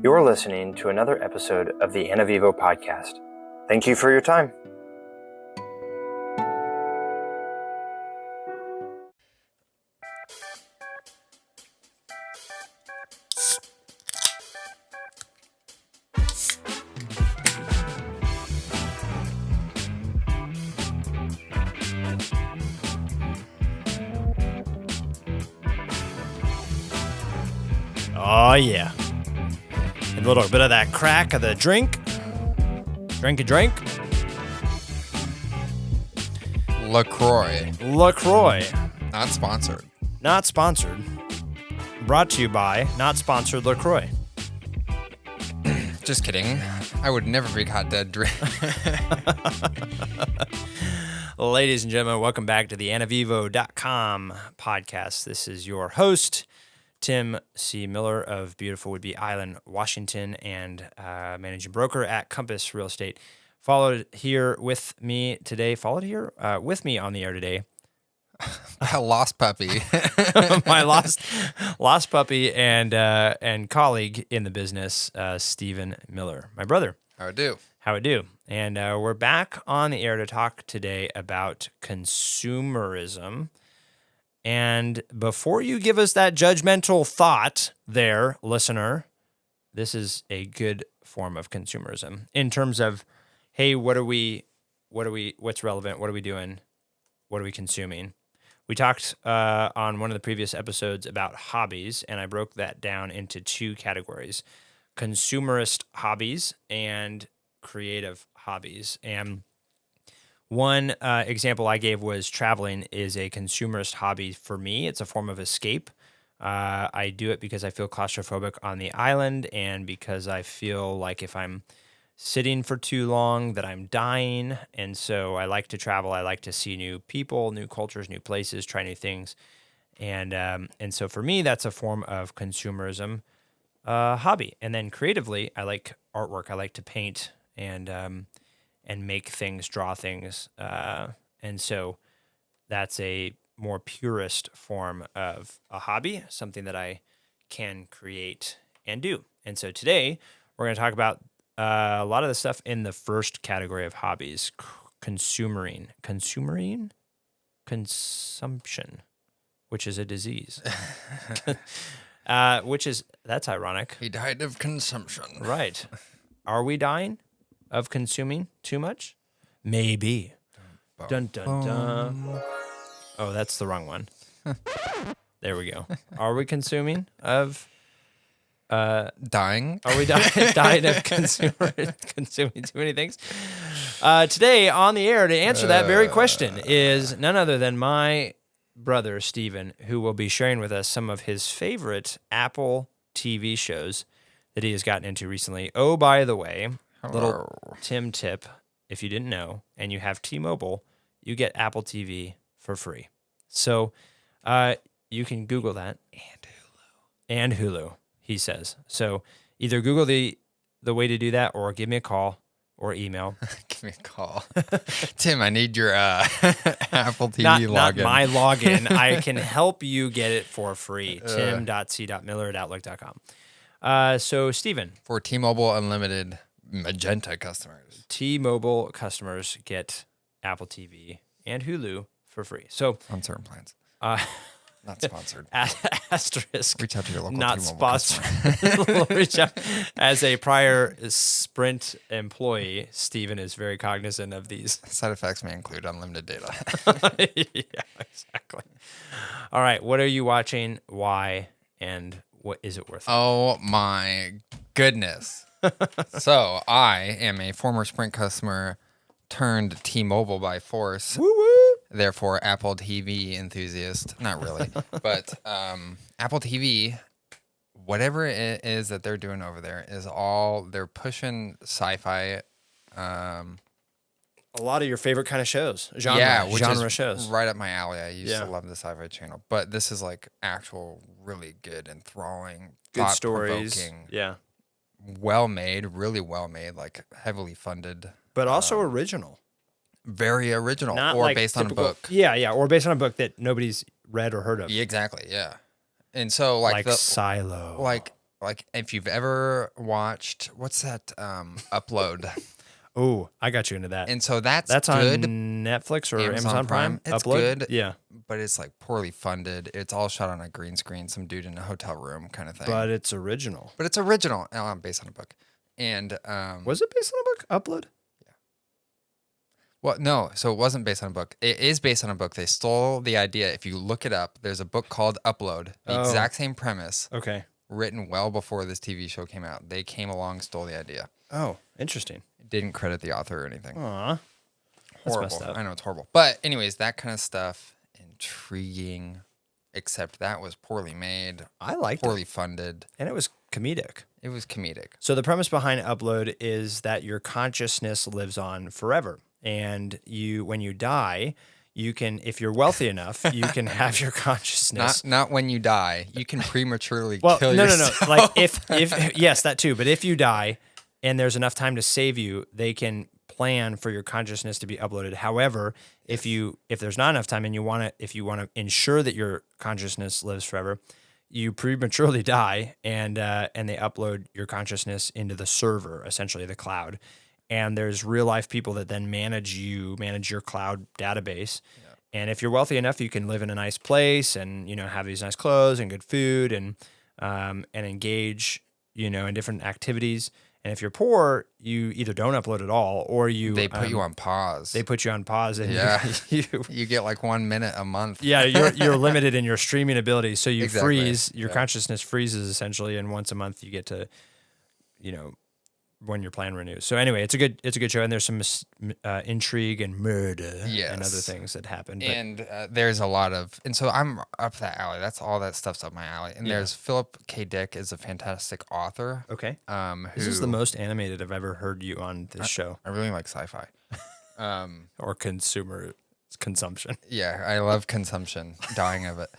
You're listening to another episode of the Anna Vivo podcast. Thank you for your time. Oh, yeah. A little bit of that crack of the drink. Drink a drink. LaCroix. LaCroix. Not sponsored. Not sponsored. Brought to you by not sponsored LaCroix. Just kidding. I would never be caught dead drinking. Ladies and gentlemen, welcome back to the AnnaVivo.com podcast. This is your host, Tim C. Miller of beautiful Whidbey Island, Washington, and managing broker at Compass Real Estate. Followed here with me today on the air today. A lost puppy. My lost puppy and colleague in the business, Stephen Miller, my brother. How it do? How it do? And we're back on the air to talk today about consumerism. And before you give us that judgmental thought there, listener, this is a good form of consumerism in terms of, hey, what's relevant? What are we doing? What are we consuming? We talked on one of the previous episodes about hobbies, and I broke that down into two categories: consumerist hobbies and creative hobbies. And one example I gave was traveling is a consumerist hobby for me. It's a form of escape. I do it because I feel claustrophobic on the island and because I feel like if I'm sitting for too long that I'm dying. And so I like to travel. I like to see new people, new cultures, new places, try new things. And so for me, that's a form of consumerism hobby. And then creatively, I like artwork. I like to paint and make things, draw things. And so that's a more purist form of a hobby, something that I can create and do. And so today we're going to talk about a lot of the stuff in the first category of hobbies, consumption, which is a disease, that's ironic. He died of consumption. Right. Are we dying of consuming too much? Maybe. Dun, dun, dun. Oh, that's the wrong one. There we go. Are we consuming of... Dying? Are we dying of consuming too many things? Today on the air to answer that very question is none other than my brother, Stephen, who will be sharing with us some of his favorite Apple TV shows that he has gotten into recently. Oh, by the way, little Tim tip, if you didn't know, and you have T-Mobile, you get Apple TV for free. So you can Google that. And Hulu, he says. So either Google the way to do that or give me a call or email. Give me a call. Tim, I need your Apple TV login. Not my login. I can help you get it for free. tim.c.miller@outlook.com. So, Stephen. For T-Mobile Unlimited Magenta customers. T-Mobile customers get Apple TV and Hulu for free. So on certain plans. Not sponsored. Asterisk. Reach out to your local not T-Mobile sponsored. Reach out. As a prior Sprint employee, Stephen is very cognizant of these. Side effects may include unlimited data. Yeah, exactly. All right. What are you watching? Why? And what is it worth? Oh, my goodness. So I am a former Sprint customer turned T-Mobile by force. Woo woo. Therefore, Apple TV enthusiast. Not really. But Apple TV, whatever it is that they're doing over there is they're pushing sci-fi. A lot of your favorite kind of shows. Genre shows. Right up my alley. I used to love the Sci-Fi Channel. But this is like actual really good, enthralling, good stories. Yeah. Well-made, really well-made, like heavily funded. But also original. Very original. Not or like based on a typical, book. Yeah. Or based on a book that nobody's read or heard of. Yeah, exactly, yeah. And so like Silo. Like like if you've ever watched what's that Upload, Oh, I got you into that. and so that's on good. Netflix or Amazon Prime. It's Upload? good, Yeah, but it's like poorly funded. It's all shot on a green screen, some dude in a hotel room kind of thing. but it's original. But it's original, based on a book. And Was it based on a book? Upload? well, no, so it wasn't based on a book. It is based on a book. They stole the idea. If you look it up, there's a book called Upload, the exact same premise, Okay. written well before this TV show came out. They came along, stole the idea. Oh, interesting. Didn't credit the author or anything. Aw. That's Horrible. messed up. I know it's horrible. But anyways, that kind of stuff, intriguing, except that was poorly made, I liked it. poorly funded. And it was comedic. It was comedic. So the premise behind Upload is that your consciousness lives on forever. And when you die, you can, if you're wealthy enough, you can have your consciousness. Not when you die. You can prematurely Well, kill no. yourself. Like if yes, that too. But if you die and there's enough time to save you, they can plan for your consciousness to be uploaded. However, if there's not enough time and if you want to ensure that your consciousness lives forever, you prematurely die and they upload your consciousness into the server, essentially the cloud. And there's real life people that then manage your cloud database. Yeah. And if you're wealthy enough, you can live in a nice place and, have these nice clothes and good food and engage, in different activities. And if you're poor, you either don't upload at all or they put you on pause. They put you on pause and you get like 1 minute a month. Yeah, you're limited in your streaming ability. So you Exactly. freeze, your consciousness freezes essentially, and once a month you get to, when your plan renews. So anyway, it's a good show, and there's some intrigue and murder and other things that happen. But, and there's a lot of, and so I'm up that alley. That's all that stuff's up my alley. And there's Philip K. Dick is a fantastic author. Okay. This is the most animated I've ever heard you on this show. I really like sci-fi. Or consumption. Yeah, I love consumption, dying of it.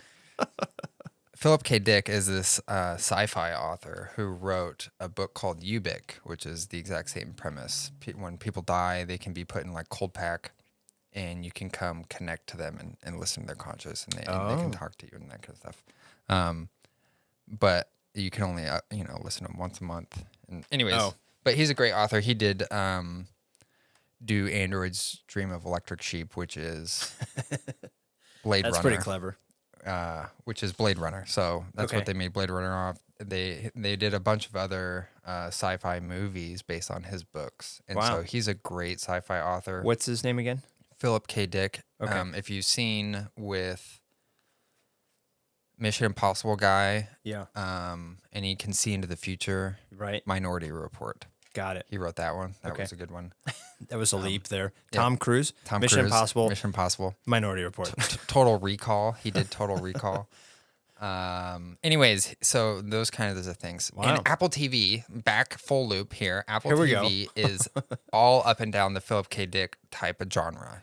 Philip K. Dick is this sci-fi author who wrote a book called Ubik, which is the exact same premise. When people die, they can be put in like cold pack, and you can come connect to them and listen to their conscious, and they can talk to you and that kind of stuff. But you can only listen to them once a month. And anyways, but he's a great author. He did do Android's Dream of Electric Sheep, which is Blade Runner. That's pretty clever. Which is Blade Runner. So that's what they made Blade Runner off. They did a bunch of other sci-fi movies based on his books. And so he's a great sci-fi author. What's his name again? Philip K. Dick. Okay. If you've seen with Mission Impossible guy, and he can see into the future, right? Minority Report. Got it. He wrote that one. That was a good one. That was a leap there. Tom Cruise. Mission Impossible. Mission Impossible. Minority Report. Total Recall. He did Total Recall. Anyways, so those kind of things. Wow. And Apple TV, back full loop here. Apple Here we TV is all up and down the Philip K. Dick type of genre.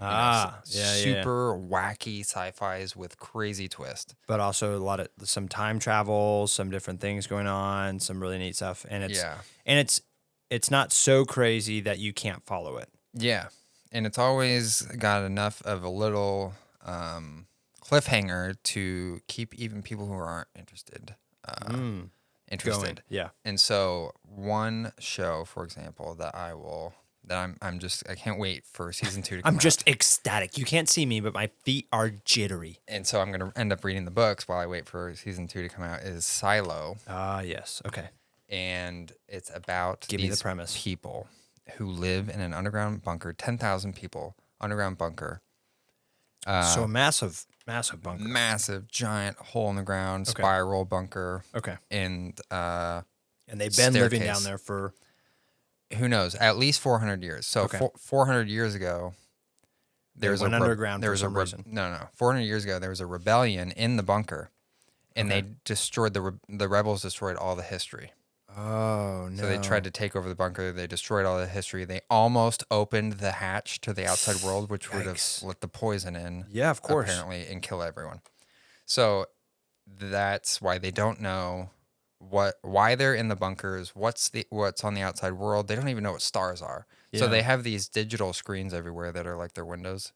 Super wacky sci-fis with crazy twist. But also some time travel, some different things going on, some really neat stuff. And it's not so crazy that you can't follow it. Yeah. And it's always got enough of a little cliffhanger to keep even people who aren't interested interested. Going. Yeah. And so one show, for example, I can't wait for season 2 to come out. I'm just ecstatic. You can't see me, but my feet are jittery. And so I'm going to end up reading the books while I wait for season 2 to come out, is Silo. Yes. Okay. And it's about Give me the premise. People who live in an underground bunker, 10,000 people, underground bunker. So a massive bunker. Massive, giant hole in the ground, spiral bunker. Okay. And they've been living down there for... Who knows? At least 400 years. So 400 years ago, there was underground for some reason. No. 400 years ago, there was a rebellion in the bunker, and they destroyed the rebels destroyed all the history. Oh, no. So they tried to take over the bunker. They destroyed all the history. They almost opened the hatch to the outside world, which would have let the poison in. Yeah, of course. Apparently, and kill everyone. So that's why they don't know why they're in the bunkers, what's on the outside world. They don't even know what stars are. Yeah. So they have these digital screens everywhere that are like their windows.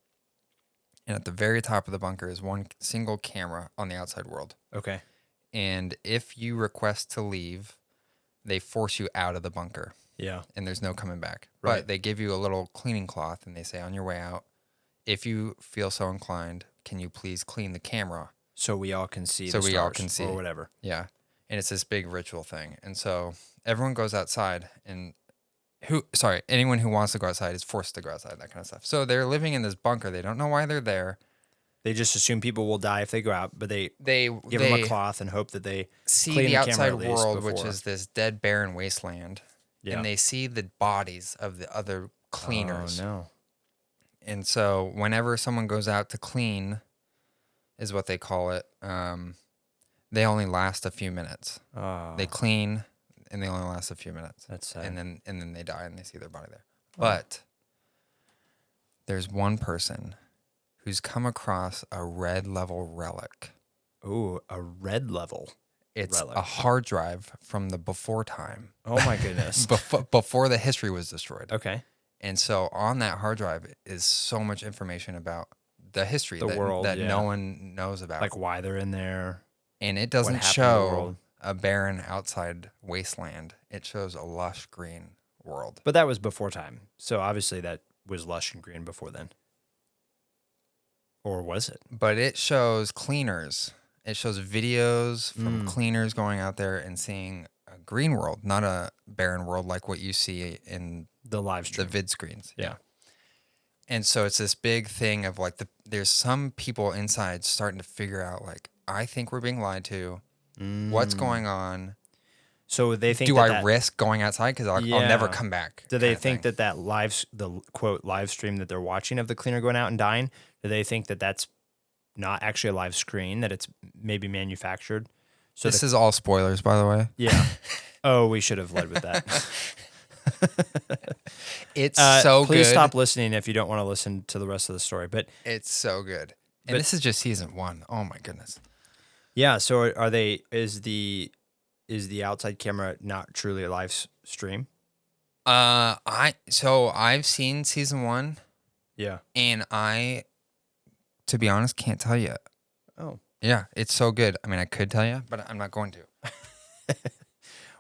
And at the very top of the bunker is one single camera on the outside world. Okay. And if you request to leave, they force you out of the bunker. Yeah. And there's no coming back. Right. But they give you a little cleaning cloth, and they say on your way out, if you feel so inclined, can you please clean the camera? So we all can see So the we all stars can see. or whatever. Yeah. And it's this big ritual thing. And so everyone goes outside, and anyone who wants to go outside is forced to go outside, that kind of stuff. So they're living in this bunker. They don't know why they're there. They just assume people will die if they go out, but they give them a cloth and hope that they see clean the camera outside at least world, which before. is this dead, barren wasteland. Yeah. And they see the bodies of the other cleaners. Oh, no. And so whenever someone goes out to clean, is what they call it, they only last a few minutes. Oh, They clean, and they only last a few minutes. that's sad. And then they die, and they see their body there. But there's one person who's come across a red level relic. Ooh, a red level. It's relic. a hard drive from the before time. Oh, my goodness. Before the history was destroyed. Okay. And so on that hard drive is so much information about the history, The world, that yeah. no one knows about. Like why they're in there. And it what doesn't happened in the show world. a barren outside wasteland. It shows a lush green world. But that was before time. So obviously that was lush and green before then. Or was it? But it shows cleaners. It shows videos from cleaners going out there and seeing a green world, not a barren world like what you see in The live stream. the vid screens. Yeah. And so it's this big thing of like there's some people inside starting to figure out like, I think we're being lied to. What's going on? So they think Do I risk going outside because I'll never come back? Do they think that the quote live stream that they're watching of the cleaner going out and dying, do they think that that's not actually a live screen, that it's maybe manufactured? So this is all spoilers, by the way. Yeah. Oh, we should have led with that. It's so good. Please stop listening if you don't want to listen to the rest of the story. But it's so good. And this is just season 1. Oh my goodness. Yeah. So are they? Is the outside camera not truly a live stream? I've seen season 1. Yeah. And I, to be honest, can't tell you. Oh. Yeah, it's so good. I mean, I could tell you, but I'm not going to.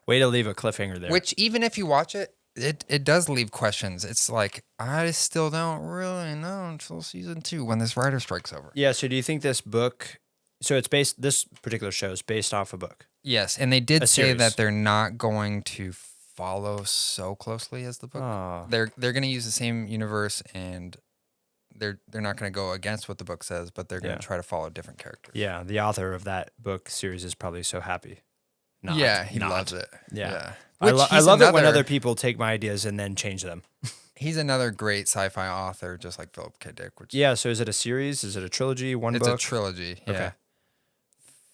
Way to leave a cliffhanger there. Which, even if you watch it, it does leave questions. It's like, I still don't really know until season 2 when this writer strike's over. Yeah. So do you think this book? So this particular show is based off a book. Yes, and they did say series. that they're not going to follow so closely as the book. Oh. They're going to use the same universe, and they're not going to go against what the book says, but they're going to try to follow different characters. Yeah. The author of that book series is probably so happy. He loves it. Yeah. Which I love it when other people take my ideas and then change them. He's another great sci-fi author, just like Philip K. Dick. Yeah. So is it a series? Is it a trilogy? One book? It's a trilogy. Yeah. Okay.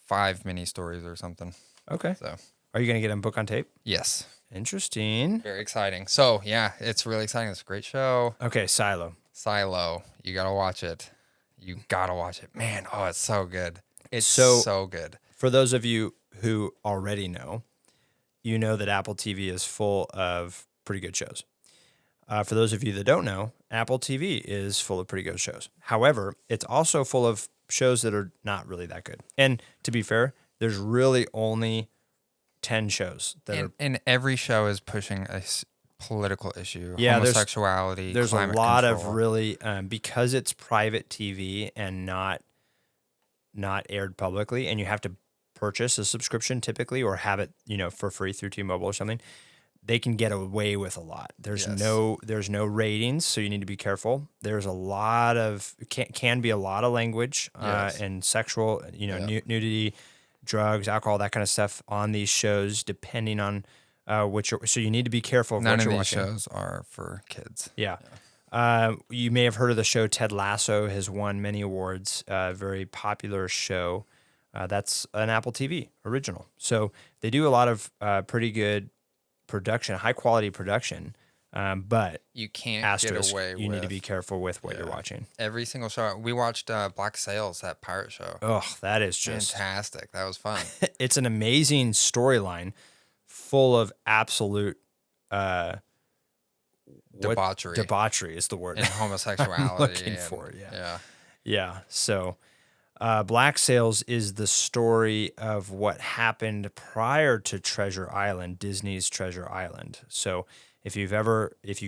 5 mini stories or something. Okay. So, are you going to get a book on tape? yes. Interesting. Very exciting. So, yeah, it's really exciting. It's a great show. Okay. Silo. Silo. You got to watch it. You got to watch it. Man, oh, it's so good. It's So- so good. For those of you who already know, you know that Apple TV is full of pretty good shows. For those of you that don't know, Apple TV is full of pretty good shows. However, it's also full of shows that are not really that good. And to be fair, there's really only 10 shows that are. And every show is pushing a political issue, Yeah, homosexuality, There's a climate lot control. of really because it's private TV and not aired publicly, and you have to purchase a subscription typically or have it for free through T-Mobile or something. They can get away with a lot. There's Yes. no ratings, so you need to be careful. There's a lot of can be a lot of language Yes. and sexual, nudity, drugs, alcohol, that kind of stuff on these shows, depending on so you need to be careful of None what of you're these watching. shows are for kids. Yeah. You may have heard of the show Ted Lasso, has won many awards, very popular show. That's an Apple TV original. So they do a lot of pretty good production, high quality production, but You can't asterisk, get away you with need to be careful with what you're watching. every single show. We watched Black Sails, that pirate show. Oh, that is just, Fantastic. That was fun. it's an amazing storyline full of absolute Debauchery. debauchery is the word. And homosexuality. I'm looking and- for it, Yeah. Yeah. So Black Sails is the story of what happened prior to Treasure Island, Disney's Treasure Island. So if you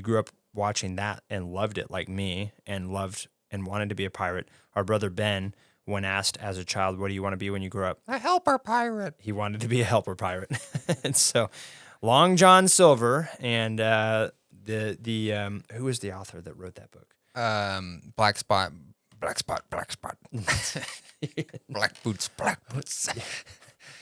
grew up watching that and loved it like me and loved and wanted to be a pirate, our brother Ben, when asked as a child, what do you want to be when you grow up? A helper pirate. He wanted to be a helper pirate. And so Long John Silver and who was the author that wrote that book? Black spot. Black boots.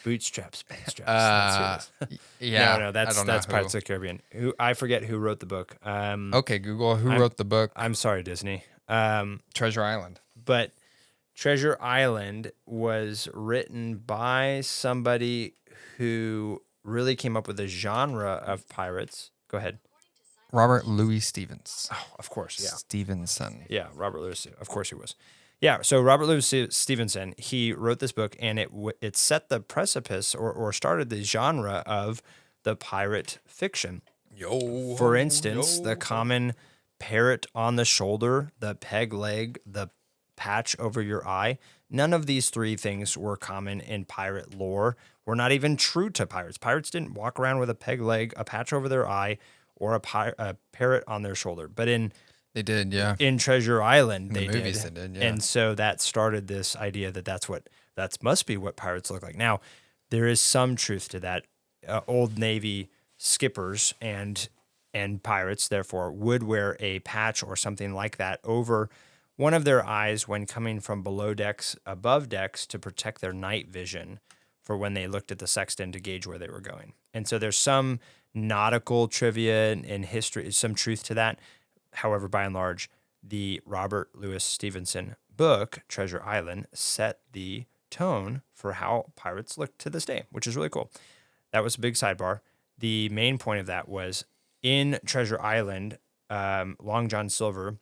Bootstraps. That's who it is. Yeah. No, that's Pirates of the Caribbean. I forget who wrote the book. Okay, Google. Who wrote the book? I'm sorry, Disney. Treasure Island. But Treasure Island was written by somebody who really came up with a genre of pirates. Go ahead. Robert Louis Stevens. Oh, of course, yeah. Stevenson. Yeah, Robert Louis. Of course he was. Yeah, so Robert Louis Stevenson, he wrote this book, and it set the precipice or started the genre of the pirate fiction. For instance, the common parrot on the shoulder, the peg leg, the patch over your eye. None of these three things were common in pirate lore. Were not even true to pirates. Pirates didn't walk around with a peg leg, a patch over their eye, or a parrot on their shoulder. But they did, yeah. In Treasure Island, in they the movies did. They did, yeah. And so that started this idea that must be what pirates look like. Now, there is some truth to that. Old Navy skippers and pirates, therefore, would wear a patch or something like that over one of their eyes when coming from below decks, above decks, to protect their night vision for when they looked at the sextant to gauge where they were going. And so there's some nautical trivia and history, some truth to that. However, by and large, the Robert Louis Stevenson book, Treasure Island, set the tone for how pirates look to this day, which is really cool. That was a big sidebar. The main point of that was in Treasure Island, Long John Silver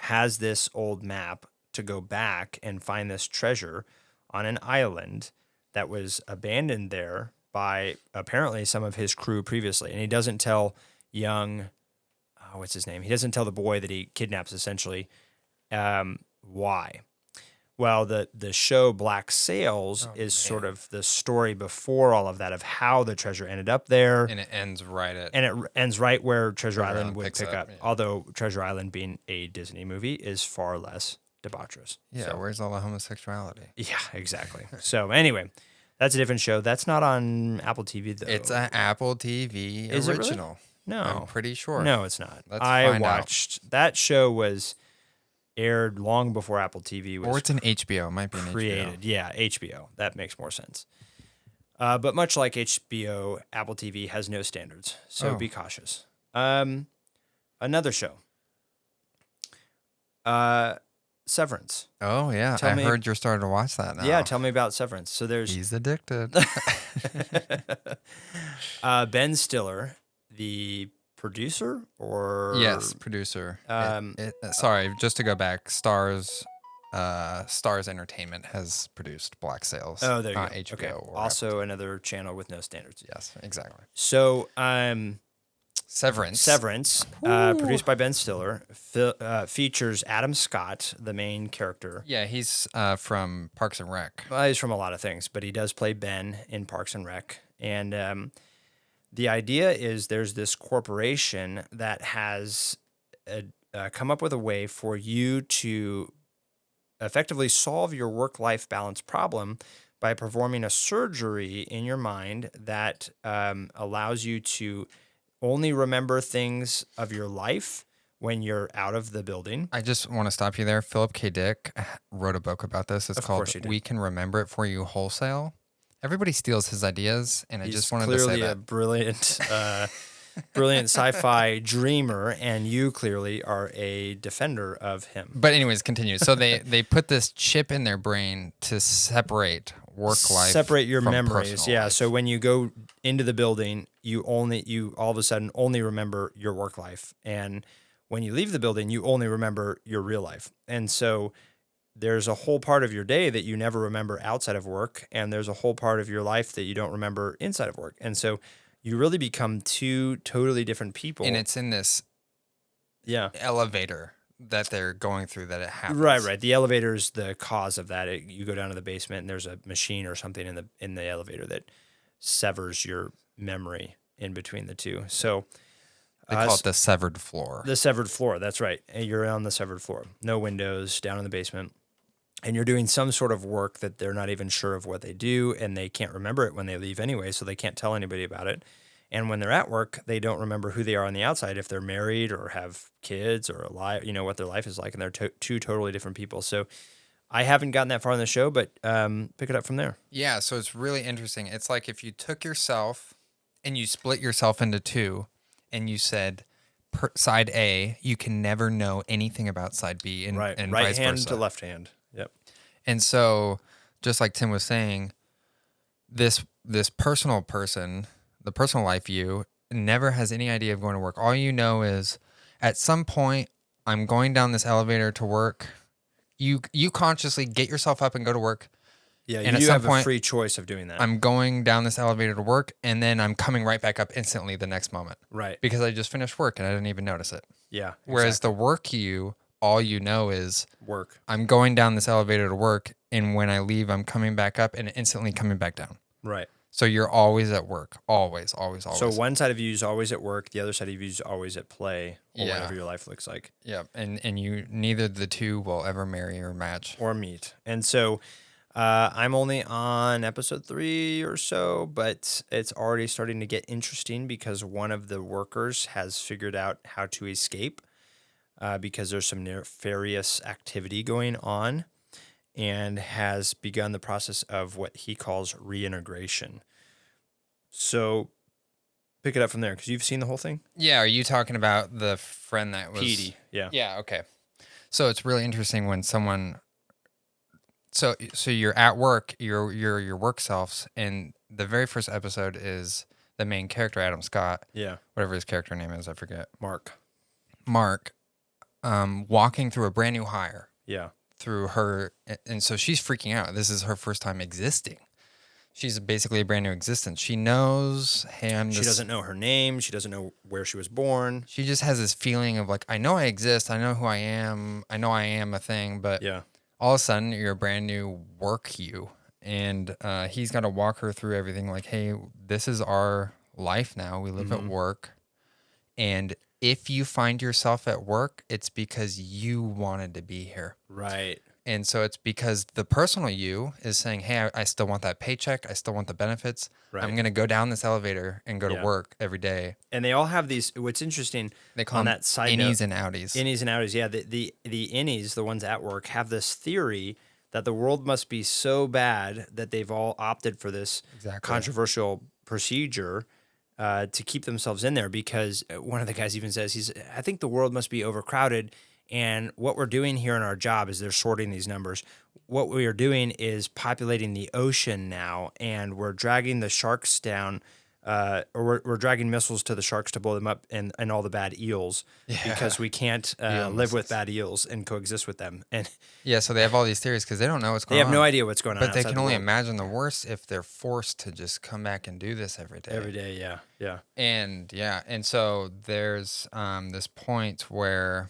has this old map to go back and find this treasure on an island that was abandoned there by apparently some of his crew previously. And he doesn't tell what's his name? He doesn't tell the boy that he kidnaps essentially why. Well, the show Black Sails is sort of the story before all of that of how the treasure ended up there. And it ends right where Treasure Island would pick up. Yeah. Although Treasure Island being a Disney movie is far less debaucherous. Yeah, so, where's all the homosexuality? Yeah, exactly. So anyway, that's a different show. That's not on Apple TV though. It's an Apple TV is original. It really? No. I'm pretty sure. No, it's not. I watched that show was aired long before Apple TV was. Or it's an HBO. It might be created. HBO. Yeah, HBO. That makes more sense. But much like HBO, Apple TV has no standards, so be cautious. Another show. Severance. Oh yeah, I heard you're starting to watch that now. Yeah, tell me about Severance. So he's addicted. Ben Stiller, the producer, or yes, producer. Sorry, just to go back, Stars Entertainment has produced Black Sails. Oh, there you go. HBO. Okay. Also, another channel with no standards. Yes, exactly. So, Severance, produced by Ben Stiller, features Adam Scott, the main character. Yeah, he's from Parks and Rec. Well, he's from a lot of things, but he does play Ben in Parks and Rec. And the idea is there's this corporation that has come up with a way for you to effectively solve your work-life balance problem by performing a surgery in your mind that allows you to only remember things of your life when you're out of the building. I just want to stop you there. Philip K. Dick wrote a book about this. It's called We Can Remember It For You Wholesale. Everybody steals his ideas, and I just wanted to say that. He's clearly a brilliant sci-fi dreamer, and you clearly are a defender of him. But anyways, continue. So they put this chip in their brain to separate work life, separate your from memories. Yeah. life. So when you go into the building, you all of a sudden only remember your work life, and when you leave the building, you only remember your real life. And so there's a whole part of your day that you never remember outside of work, and there's a whole part of your life that you don't remember inside of work. And so you really become two totally different people. And it's in this elevator that they're going through that it happens. Right. The elevator is the cause of that. You go down to the basement and there's a machine or something in the elevator that severs your memory in between the two. So They call it the severed floor. the severed floor. That's right. And you're on the severed floor. No windows, down in the basement. And you're doing some sort of work that they're not even sure of what they do, and they can't remember it when they leave anyway, so they can't tell anybody about it. And when they're at work, they don't remember who they are on the outside, if they're married or have kids or alive, what their life is like, and they're two totally different people. So I haven't gotten that far in the show, but pick it up from there. Yeah, so it's really interesting. It's like if you took yourself and you split yourself into two, and you said, side A, you can never know anything about side B, and Right vice hand versa. to left hand. Yep. And so, just like Tim was saying, this personal person, the personal life you, never has any idea of going to work. All you know is, at some point, I'm going down this elevator to work. You consciously get yourself up and go to work. Yeah, and you at some have point, a free choice of doing that. I'm going down this elevator to work, and then I'm coming right back up instantly the next moment. Right. Because I just finished work and I didn't even notice it. Yeah. Whereas the work all you know is work. I'm going down this elevator to work, and when I leave, I'm coming back up and instantly coming back down. Right. So you're always at work. Always, always, always. So one side of you is always at work, the other side of you is always at play, or Yeah. whatever your life looks like. Yeah, and you neither the two will ever marry or match. Or meet. And so I'm only on episode 3 or so, but it's already starting to get interesting because one of the workers has figured out how to escape because there's some nefarious activity going on, and has begun the process of what he calls reintegration. So pick it up from there, because you've seen the whole thing? Yeah, are you talking about the friend that was... Petey, yeah. Yeah, okay. So it's really interesting when someone... So you're at work, you're your work selves, and the very first episode is the main character, Adam Scott. Yeah. Whatever his character name is, I forget. Mark, walking through a brand new hire. Yeah. Through her, and so she's freaking out. This is her first time existing. She's basically a brand new existence. She knows him. She doesn't know her name. She doesn't know where she was born. She just has this feeling of like, I know I exist. I know who I am. I know I am a thing, but Yeah. all of a sudden you're a brand new work you. And he's got to walk her through everything like, hey, this is our life now. We live at work. And if you find yourself at work, it's because you wanted to be here. Right. And so it's because the personal you is saying, hey, I still want that paycheck. I still want the benefits. Right. I'm going to go down this elevator and go to work every day. And they all have these, what's interesting, They call on them that side innies note, and outies. Innies and outies, yeah. The innies, the ones at work, have this theory that the world must be so bad that they've all opted for this controversial procedure to keep themselves in there, because one of the guys even says, I think the world must be overcrowded, and what we're doing here in our job is they're sorting these numbers. What we are doing is populating the ocean now, and we're dragging the sharks down, or we're dragging missiles to the sharks to blow them up, and all the bad eels, because we can't live with bad eels and coexist with them. And yeah, so they have all these theories because they don't know what's going on. They have no idea what's going on. But they outside can the only world. imagine the worst if they're forced to just come back and do this every day. Every day, yeah. And so there's this point where,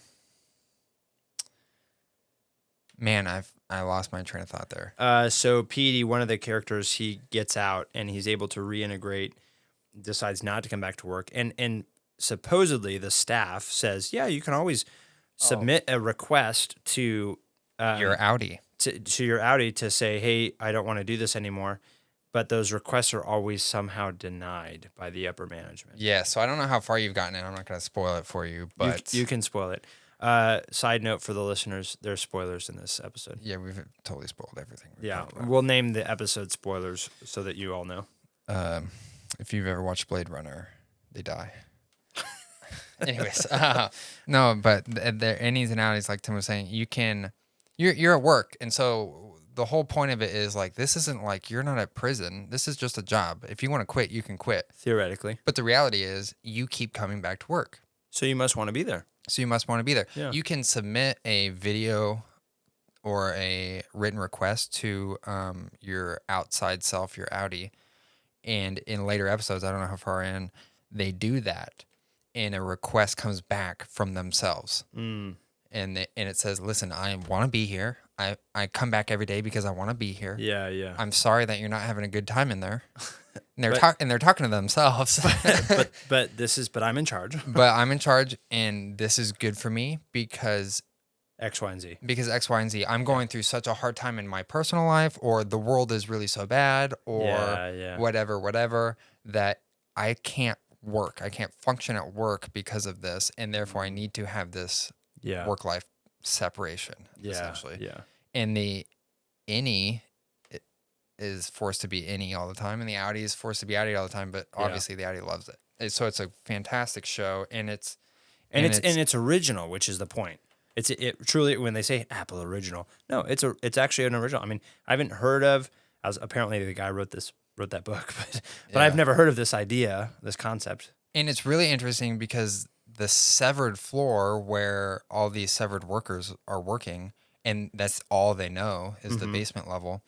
man, I lost my train of thought there. So Petey, one of the characters, he gets out and he's able to reintegrate, decides not to come back to work. And supposedly the staff says, yeah, you can always submit a request to Your Audi. To your Audi to say, hey, I don't want to do this anymore. But those requests are always somehow denied by the upper management. Yeah, so I don't know how far you've gotten in. I'm not going to spoil it for you, but... You can spoil it. Side note for the listeners, there's spoilers in this episode. Yeah, we've totally spoiled everything. Yeah, we'll name the episode spoilers so that you all know. If you've ever watched Blade Runner, they die. Anyways, no, but they're innies and outies, like Tim was saying. You're at work, and so the whole point of it is like, this isn't like, you're not at prison. This is just a job. If you want to quit, you can quit. Theoretically. But the reality is, you keep coming back to work. So you must want to be there. So you must want to be there. Yeah. You can submit a video or a written request to your outside self, your Audi, and in later episodes, I don't know how far in, they do that, and a request comes back from themselves. and it says, "Listen, I want to be here. I come back every day because I want to be here. Yeah, yeah. I'm sorry that you're not having a good time in there." And they're But- they're talking to themselves. but I'm in charge. But I'm in charge, and this is good for me because X, Y, and Z. X, Y, and Z. I'm going through such a hard time in my personal life, or the world is really so bad, or Yeah. whatever, that I can't work. I can't function at work because of this, and therefore I need to have this Yeah. work-life separation, Yeah. essentially. Yeah. And the innie is forced to be innie all the time, and the outie is forced to be outie all the time, but obviously the outie loves it. So it's a fantastic show, and it's original, which is the point. It truly, when they say Apple original, no, it's actually an original. I mean, I haven't heard of. Apparently the guy wrote that book, but I've never heard of this idea, this concept. And it's really interesting because the severed floor where all these severed workers are working, and that's all they know is the basement level.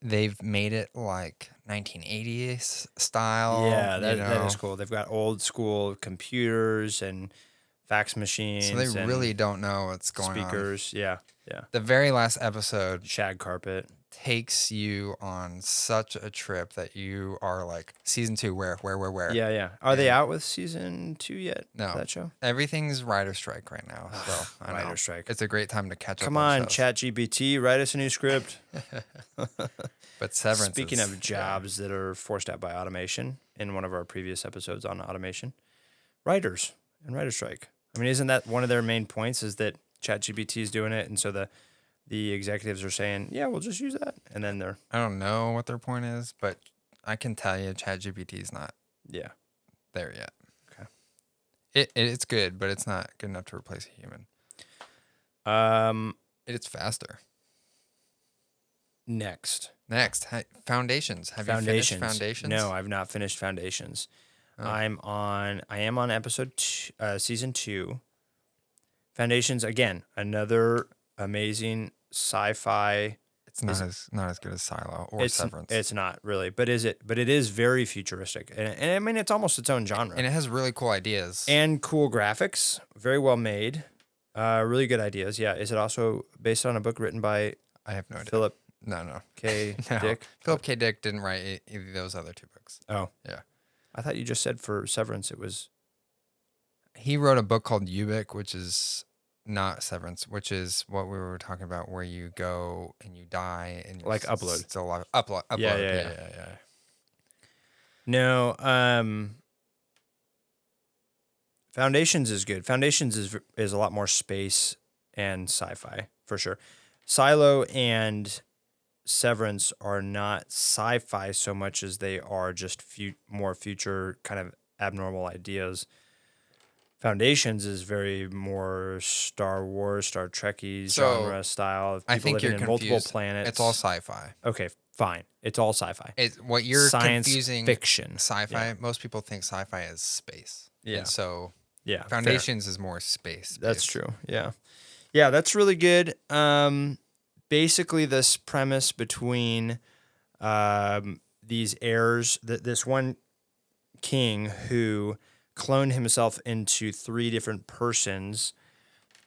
They've made it like 1980s style. Yeah, that is cool. They've got old school computers and fax machines. So they and really don't know what's going on. speakers. Yeah. The very last episode Shag carpet. takes you on such a trip that you are like, season 2, where? Yeah. Are they out with season 2 yet? No. For that show? Everything's writer strike right now. So I know. Writer strike. It's a great time to catch Come up on, on shows. ChatGPT, write us a new script. But Severance. Speaking of jobs that are forced out by automation, in one of our previous episodes on automation, writers and writer strike. I mean, isn't that one of their main points? Is that ChatGPT is doing it, and so the executives are saying, "Yeah, we'll just use that," and then they're I don't know what their point is, but I can tell you, ChatGPT is not there yet. Okay. It's good, but it's not good enough to replace a human. It's faster. Next, Foundations. Have you finished Foundations? No, I've not finished Foundations. Oh. I am on episode season 2. Foundations, again, another amazing sci-fi. It's not as good as Silo or Severance. It's not really, but it is very futuristic, and I mean it's almost its own genre. And it has really cool ideas and cool graphics, very well made, really good ideas. Yeah, is it also based on a book written by I have no idea. Philip No. K. No. Dick? Philip K. Dick didn't write either of those other 2 books. Oh, Yeah. I thought you just said for Severance it was. He wrote a book called Ubik, which is not Severance, which is what we were talking about, where you go and you die and you're Like Upload. Still alive. Upload. Yeah. No, Foundations is good. Foundations is a lot more space and sci-fi for sure. Silo and Severance are not sci-fi so much as they are just more future kind of abnormal ideas. Foundations is very more Star Wars, Star Trek-y genre style. Of people I think living you're in multiple confused. planets. It's all sci-fi. Okay, fine. It's all sci-fi. What you're Science confusing fiction. sci-fi. Yeah. Most people think sci-fi is space. Yeah. And so Yeah. Foundations is more space. That's true. Yeah. Yeah, that's really good. Basically, this premise between these heirs, this one king who cloned himself into 3 different persons.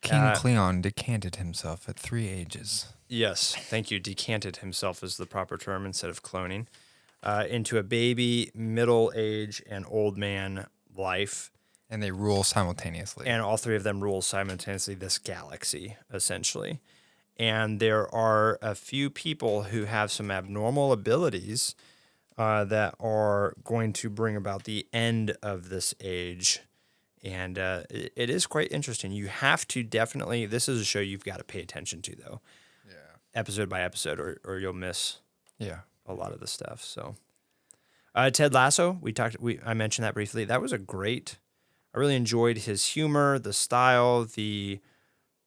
King Cleon decanted himself at 3 ages. Yes, thank you. Decanted himself is the proper term instead of cloning. Into a baby, middle age, and old man life. And they rule simultaneously. And all 3 of them rule simultaneously this galaxy, essentially. And there are a few people who have some abnormal abilities that are going to bring about the end of this age. And it is quite interesting. You have to definitely, this is a show you've got to pay attention to, though. Yeah. Episode by episode, or you'll miss a lot of the stuff. So, Ted Lasso, I mentioned that briefly. That was I really enjoyed his humor, the style, the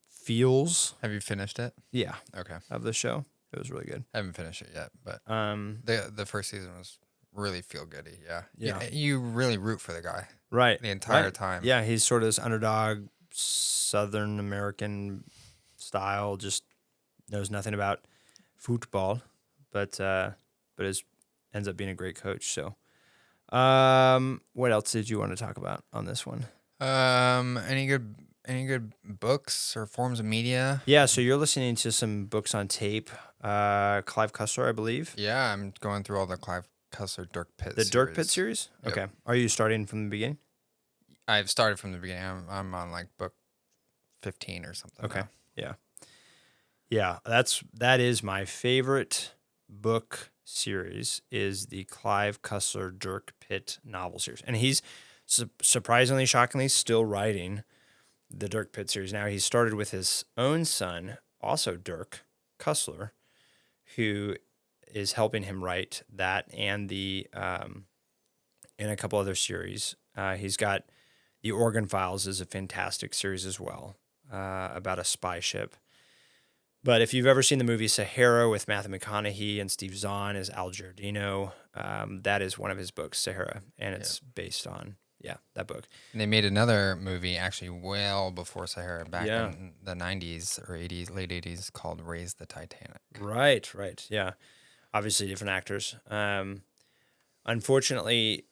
feels. Have you finished it? Yeah. Okay. Of the show. It was really good. I haven't finished it yet, but the first season was really feel goody. Yeah. You really root for the guy. Right. The entire time. Yeah, he's sort of this underdog, Southern American style, just knows nothing about football, but ends up being a great coach. So, what else did you want to talk about on this one? Any any good books or forms of media? Yeah, so you're listening to some books on tape. Clive Cussler, I believe. Yeah, I'm going through all the Clive Cussler Dirk Pitt The series. Dirk Pitt series? Yep. Okay. Are you starting from the beginning? I've started from the beginning. I'm on like book 15 or something. Okay. now. Yeah. Yeah, that is my favorite book series is the Clive Cussler Dirk Pitt novel series. And he's surprisingly, shockingly still writing the Dirk Pitt series. Now he started with his own son, also Dirk Cussler, who is helping him write that and the and a couple other series. He's got the Organ Files is a fantastic series as well about a spy ship. But if you've ever seen the movie Sahara with Matthew McConaughey and Steve Zahn as Al Giardino, that is one of his books, Sahara, and it's based on that book. And they made another movie actually well before Sahara, back Yeah. in the 90s or 80s, late 80s, called Raise the Titanic. Right, yeah. Obviously different actors. Unfortunately,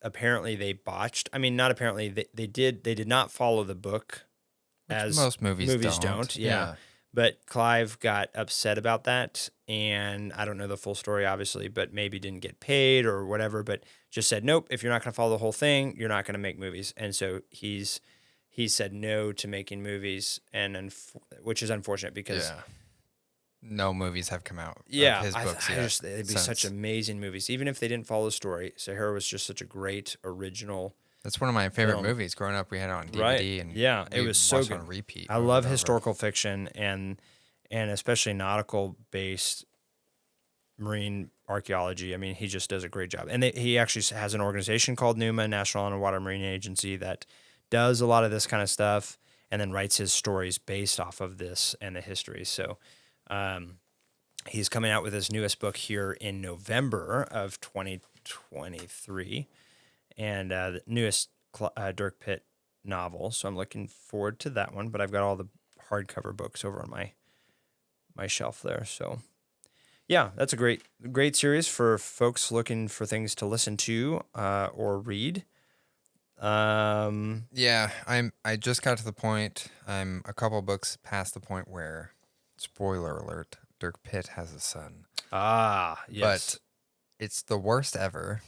apparently they botched. I mean, not apparently. They did not follow the book Which as most movies don't. Yeah. But Clive got upset about that, and I don't know the full story, obviously, but maybe didn't get paid or whatever, but just said, nope, if you're not going to follow the whole thing, you're not going to make movies. And so he said no to making movies, and which is unfortunate because no movies have come out of his books I yet. just, they'd be such amazing movies. Even if they didn't follow the story, Sahara was just such a great original. That's one of my favorite film. movies. Growing up, we had it on DVD, Right. and Yeah, it we was so watched good. on repeat. I love historical fiction and especially nautical based marine archaeology. I mean, he just does a great job. And he actually has an organization called NUMA, National Underwater Marine Agency, that does a lot of this kind of stuff and then writes his stories based off of this and the history. So he's coming out with his newest book here in November of 2023. And the newest Dirk Pitt novel. So I'm looking forward to that one. But I've got all the hardcover books over on my shelf there. So yeah, that's a great series for folks looking for things to listen to or read. Yeah, I just got to the point. I'm a couple books past the point where, spoiler alert, Dirk Pitt has a son. Ah, yes. But it's the worst ever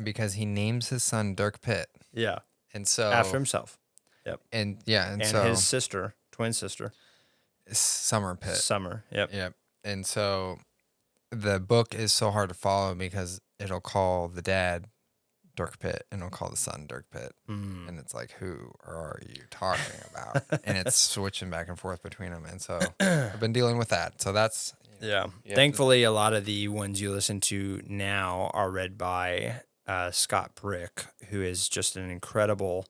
because he names his son Dirk Pitt. Yeah. And so After himself. Yep. And so his sister, twin sister, Summer Pitt. Summer. Yep. Yep. And so the book is so hard to follow because it'll call the dad Dirk Pitt and it'll call the son Dirk Pitt. And it's like, who are you talking about? And it's switching back and forth between them. And so I've been dealing with that. So that's Thankfully, a lot of the ones you listen to now are read by Scott Brick, who is just an incredible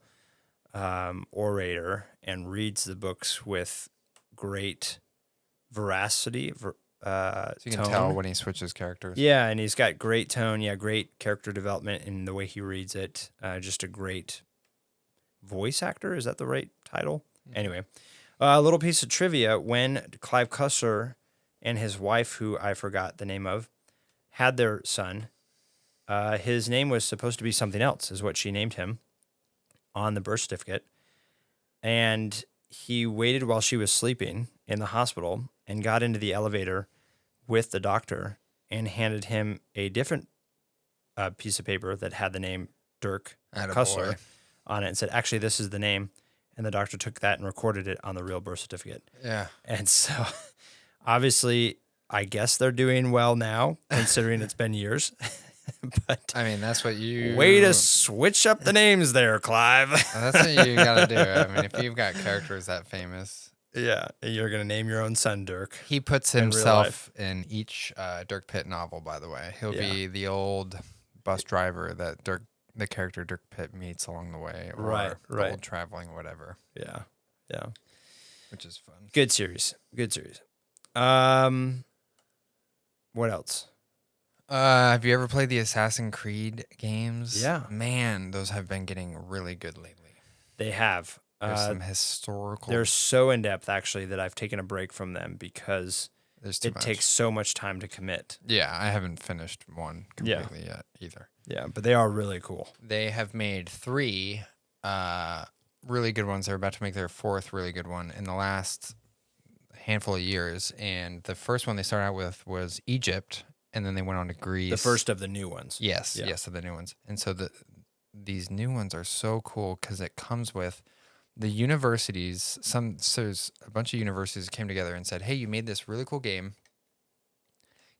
orator and reads the books with great veracity. So you can tone. tell when he switches characters. Yeah, and he's got great tone. Yeah, great character development in the way he reads it. Just a great voice actor. Is that the right title? Anyway, a little piece of trivia. When Clive Cussler and his wife, who I forgot the name of, had their son, his name was supposed to be something else, is what she named him on the birth certificate. And he waited while she was sleeping in the hospital and got into the elevator with the doctor and handed him a different piece of paper that had the name Dirk Cussler on it and said, actually, this is the name. And the doctor took that and recorded it on the real birth certificate. Yeah. And so obviously, I guess they're doing well now, considering it's been years. But I mean, that's what you... Way to switch up the names there, Clive. That's what you got to do. I mean, if you've got characters that famous... Yeah, you're going to name your own son Dirk. He puts himself in each Dirk Pitt novel, by the way. He'll be the old bus driver that the character Dirk Pitt meets along the way. Or the old traveling, whatever. Yeah. Which is fun. Good series. What else? Have you ever played the Assassin's Creed games? Yeah. Man, those have been getting really good lately. They have. There's some historical... They're so in-depth, actually, that I've taken a break from them because it takes so much time to commit. Yeah, I haven't finished one completely yet either. Yeah, but they are really cool. They have made 3 really good ones. They're about to make their fourth really good one in the last handful of years. And the first one they started out with was Egypt, and then they went on to Greece. The first of the new ones. Yes, of the new ones. And so these new ones are so cool because it comes with the universities. So there's a bunch of universities came together and said, "Hey, you made this really cool game.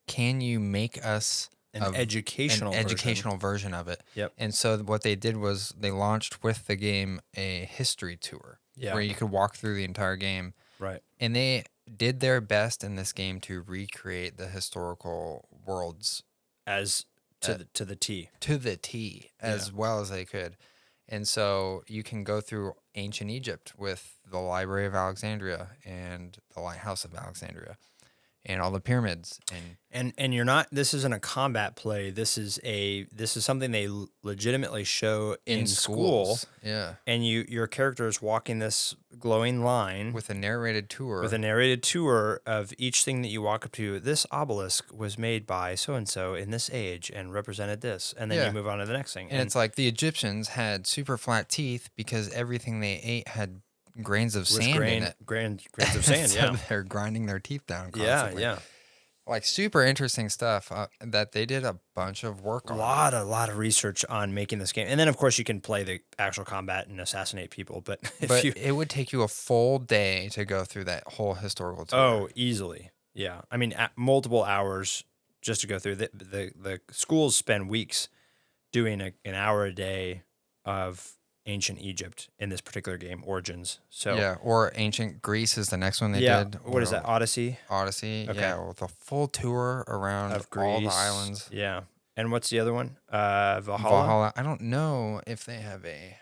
Can you make us An educational version of it?" Yep. And so what they did was they launched with the game a history tour where you could walk through the entire game. Right. And they did their best in this game to recreate the historical worlds As to the T. To the T as well as they could. And so you can go through ancient Egypt with the Library of Alexandria and the Lighthouse of Alexandria and all the pyramids and you're not, this isn't a combat play. This is something they legitimately show in school. Yeah. And your character is walking this glowing line with a narrated tour. Of each thing that you walk up to. This obelisk was made by so and so in this age and represented this, and then you move on to the next thing. And it's like the Egyptians had super flat teeth because everything they ate had grains of sand in it. Grains of sand. So they're grinding their teeth down constantly. Yeah. Like super interesting stuff that they did a bunch of work on. A lot of research on making this game. And then, of course, you can play the actual combat and assassinate people. But it would take you a full day to go through that whole historical tour. Oh, easily. Yeah. I mean, multiple hours just to go through. The schools spend weeks doing an hour a day of ancient Egypt in this particular game, Origins. So yeah, or ancient Greece is the next one they did. What is that? Odyssey? Okay. Yeah, with a full tour around of Greece, all the islands. Yeah. And what's the other one? Valhalla? Valhalla. I don't know if they have a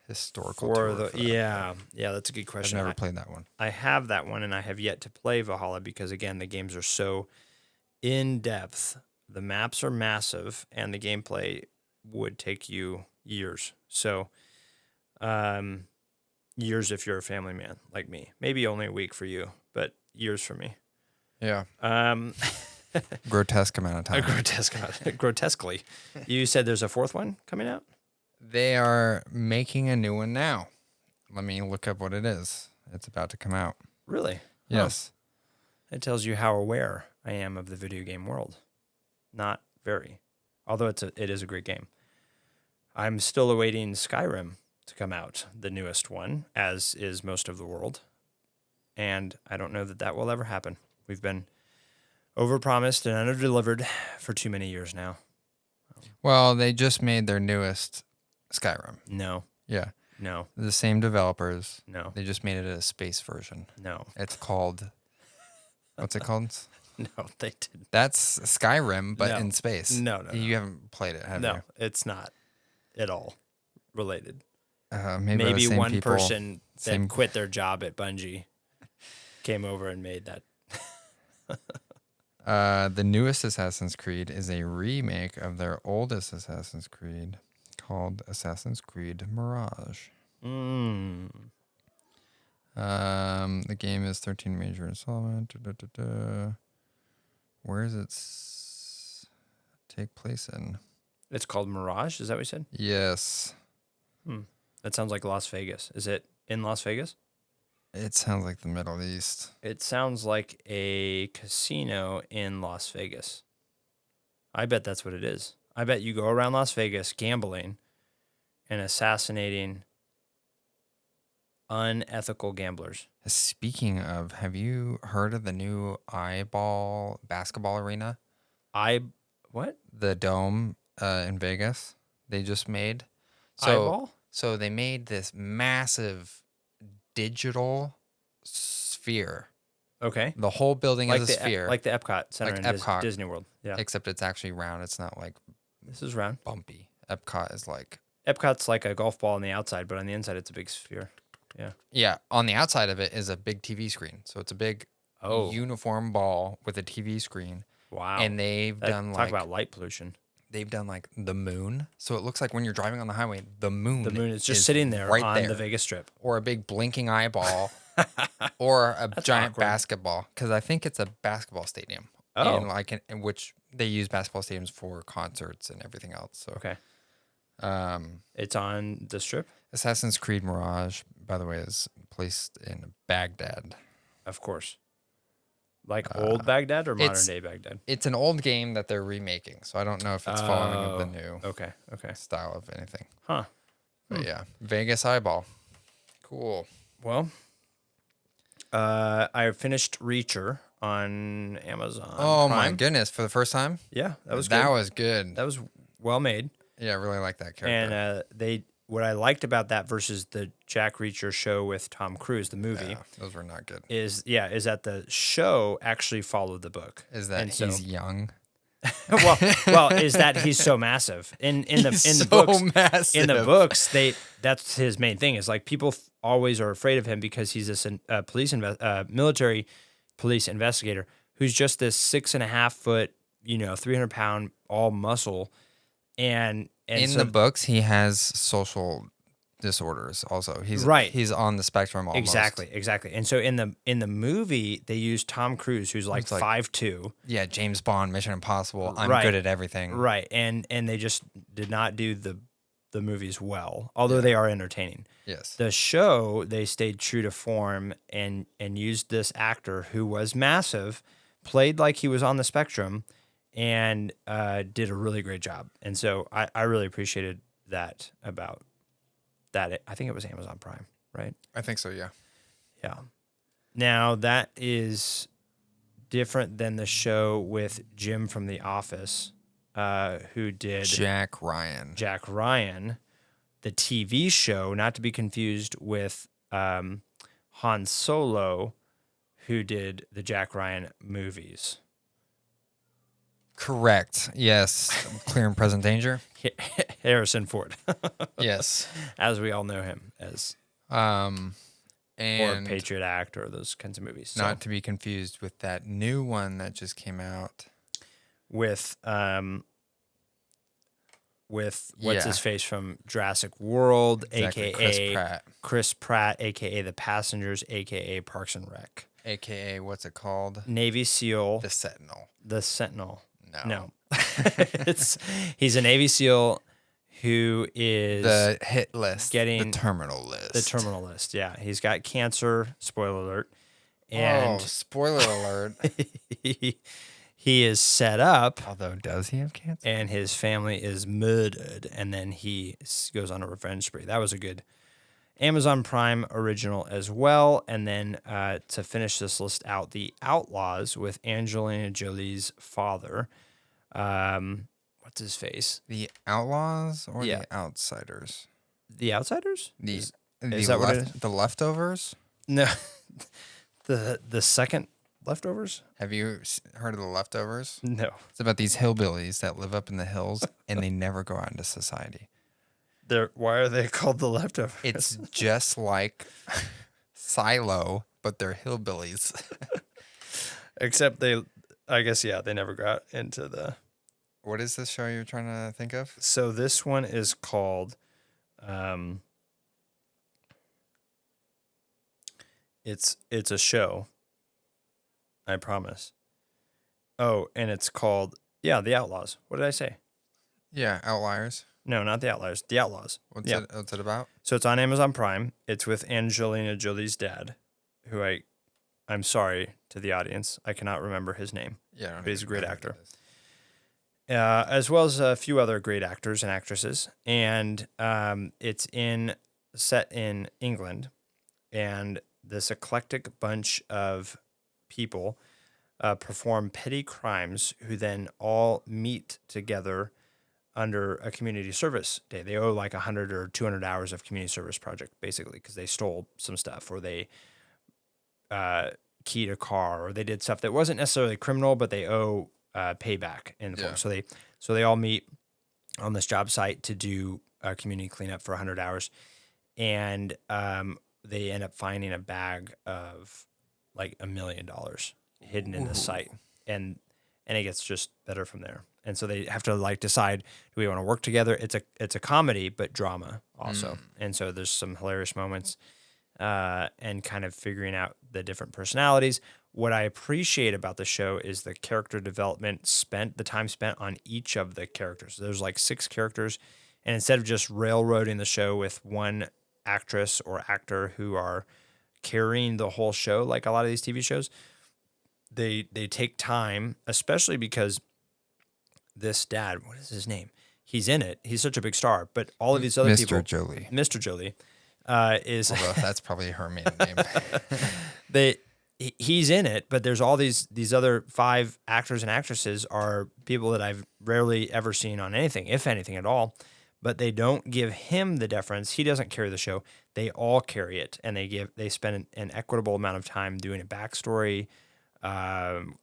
historical tour for that. Yeah, that's a good question. I've never played that one. I have that one, and I have yet to play Valhalla because, again, the games are so in-depth. The maps are massive, and the gameplay would take you years. So... years if you're a family man like me. Maybe only a week for you, but years for me. Yeah. Grotesque amount of time. Grotesquely. You said there's a fourth one coming out? They are making a new one now. Let me look up what it is. It's about to come out. Really? Yes. It tells you how aware I am of the video game world. Not very. Although it is a great game. I'm still awaiting Skyrim to come out, the newest one, as is most of the world. And I don't know that will ever happen. We've been overpromised and underdelivered for too many years now. Well, they just made their newest Skyrim. No. Yeah. No. The same developers. No. They just made it a space version. No. It's called... What's it called? No, they didn't. That's Skyrim, but in space. No. You haven't played it, have you? No, it's not at all related. Maybe one person that quit their job at Bungie came over and made that. The newest Assassin's Creed is a remake of their oldest Assassin's Creed called Assassin's Creed Mirage. The game is 13 major installment. Where does it take place in? It's called Mirage. Is that what you said? Yes. That sounds like Las Vegas. Is it in Las Vegas? It sounds like the Middle East. It sounds like a casino in Las Vegas. I bet that's what it is. I bet you go around Las Vegas gambling and assassinating unethical gamblers. Speaking of, have you heard of the new eyeball basketball arena? What? The Dome in Vegas they just made. Eyeball? So they made this massive digital sphere. Okay. The whole building is a sphere. Like the Epcot Center like in Epcot, Disney World. Yeah. Except it's actually round. It's not like this is round. Bumpy. Epcot's like a golf ball on the outside, but on the inside it's a big sphere. Yeah. Yeah. On the outside of it is a big TV screen. So it's a big uniform ball with a TV screen. Wow. And talk about light pollution. They've done like the moon. So it looks like when you're driving on the highway, the moon is just sitting there right on there. the Vegas Strip. Or a big blinking eyeball. Or a giant awkward. basketball. Because I think it's a basketball stadium. Oh. In which they use basketball stadiums for concerts and everything else. So okay. It's on the Strip, Assassin's Creed Mirage, by the way, is placed in Baghdad. of course. Like old Baghdad or modern day Baghdad? It's an old game that they're remaking, so I don't know if it's following of the new Okay. style of anything. Huh. But yeah, Vegas Eyeball. Cool. Well, I finished Reacher on Amazon. Oh Prime. my goodness! For the first time. Yeah, that was good. That was well made. Yeah, I really like that character. And what I liked about that versus the Jack Reacher show with Tom Cruise, the movie, Yeah, those were not good. is that the show actually followed the book. Is that he's young? well, is that he's so massive in the books? Massive. In the books, that's his main thing. Is like people always are afraid of him because he's this military police investigator who's just this 6.5 foot, 300-pound all muscle, and in so, the books he has social disorders. Also, he's on the spectrum almost. Exactly. And so in the movie, they use Tom Cruise, who's like 5'2". Yeah, James Bond, Mission Impossible. I'm good at everything. Right, and they just did not do the movies well, although they are entertaining. Yes. The show, they stayed true to form and used this actor who was massive, played like he was on the spectrum, and did a really great job. And so I really appreciated that about that. I think it was Amazon Prime, right? I think so, yeah. Yeah. Now, that is different than the show with Jim from The Office, who did Jack Ryan. The TV show, not to be confused with Han Solo, who did the Jack Ryan movies. Correct. Yes. Clear and Present Danger. Harrison Ford. Yes. As we all know him as. And or Patriot Act or those kinds of movies. Not to be confused with that new one that just came out. With what's his face from Jurassic World, exactly. a.k.a. Chris Pratt, a.k.a. The Passengers, a.k.a. Parks and Rec. A.k.a. what's it called? Navy SEAL. The Sentinel. The Sentinel. No. He's a Navy SEAL who is... The hit list. Getting... The terminal list. The terminal list, yeah. He's got cancer, spoiler alert. And spoiler alert. He is set up. Although, does he have cancer? And his family is murdered, and then he goes on a revenge spree. That was a good Amazon Prime original as well. And then to finish this list out, The Outlaws with Angelina Jolie's father. What's his face? The Outlaws or The Outsiders? The Outsiders? Is that what it is? The Leftovers? No. the second Leftovers? Have you heard of The Leftovers? No. It's about these hillbillies that live up in the hills and they never go out into society. Why are they called The Leftovers? It's just like Silo, but they're hillbillies. Except they never got into the... What is this show you're trying to think of? So this one is called... It's a show. I promise. Oh, and it's called, The Outlaws. What did I say? Yeah, Outliers. No, not The Outliers. The Outlaws. What's it about? So it's on Amazon Prime. It's with Angelina Jolie's dad, who I'm sorry to the audience. I cannot remember his name. Yeah, but he's a great actor. As well as a few other great actors and actresses. And it's set in England. And this eclectic bunch of people perform petty crimes who then all meet together under a community service day. They owe like 100 or 200 hours of community service project, basically, because they stole some stuff or they keyed a car or they did stuff that wasn't necessarily criminal, but they owe payback in the form. So they all meet on this job site to do a community cleanup for 100 hours. And they end up finding a bag of like $1 million hidden in the site, and it gets just better from there. And so they have to like decide, do we want to work together? It's a comedy, but drama also. And so there's some hilarious moments, and kind of figuring out the different personalities. What I appreciate about the show is the character development the time spent on each of the characters. There's like 6 characters, And instead of just railroading the show with one actress or actor who are carrying the whole show, like a lot of these TV shows, they take time, especially because this dad, what is his name? He's in it. He's such a big star. But all of these other people, Mr. Jolie, is although that's probably her maiden name. He's in it, but there's all these other 5 actors and actresses are people that I've rarely ever seen on anything, if anything at all. But they don't give him the deference. He doesn't carry the show. They all carry it, and they spend an equitable amount of time doing a backstory,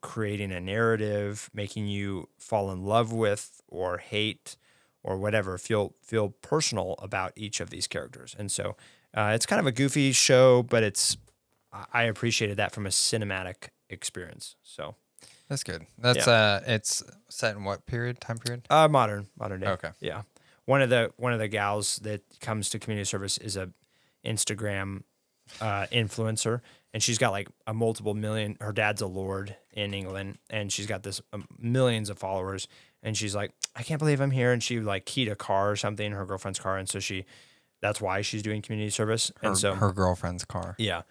creating a narrative, making you fall in love with or hate or whatever, feel personal about each of these characters. And so it's kind of a goofy show, but I appreciated that from a cinematic experience. So that's good. That's it's set in what time period? Modern day. Okay. Yeah. One of the gals that comes to community service is a Instagram influencer, and she's got like a multiple million. Her dad's a lord in England, and she's got this millions of followers. And she's like, I can't believe I'm here. And she like keyed a car or something, her girlfriend's car, and so that's why she's doing community service. Her girlfriend's car. Yeah.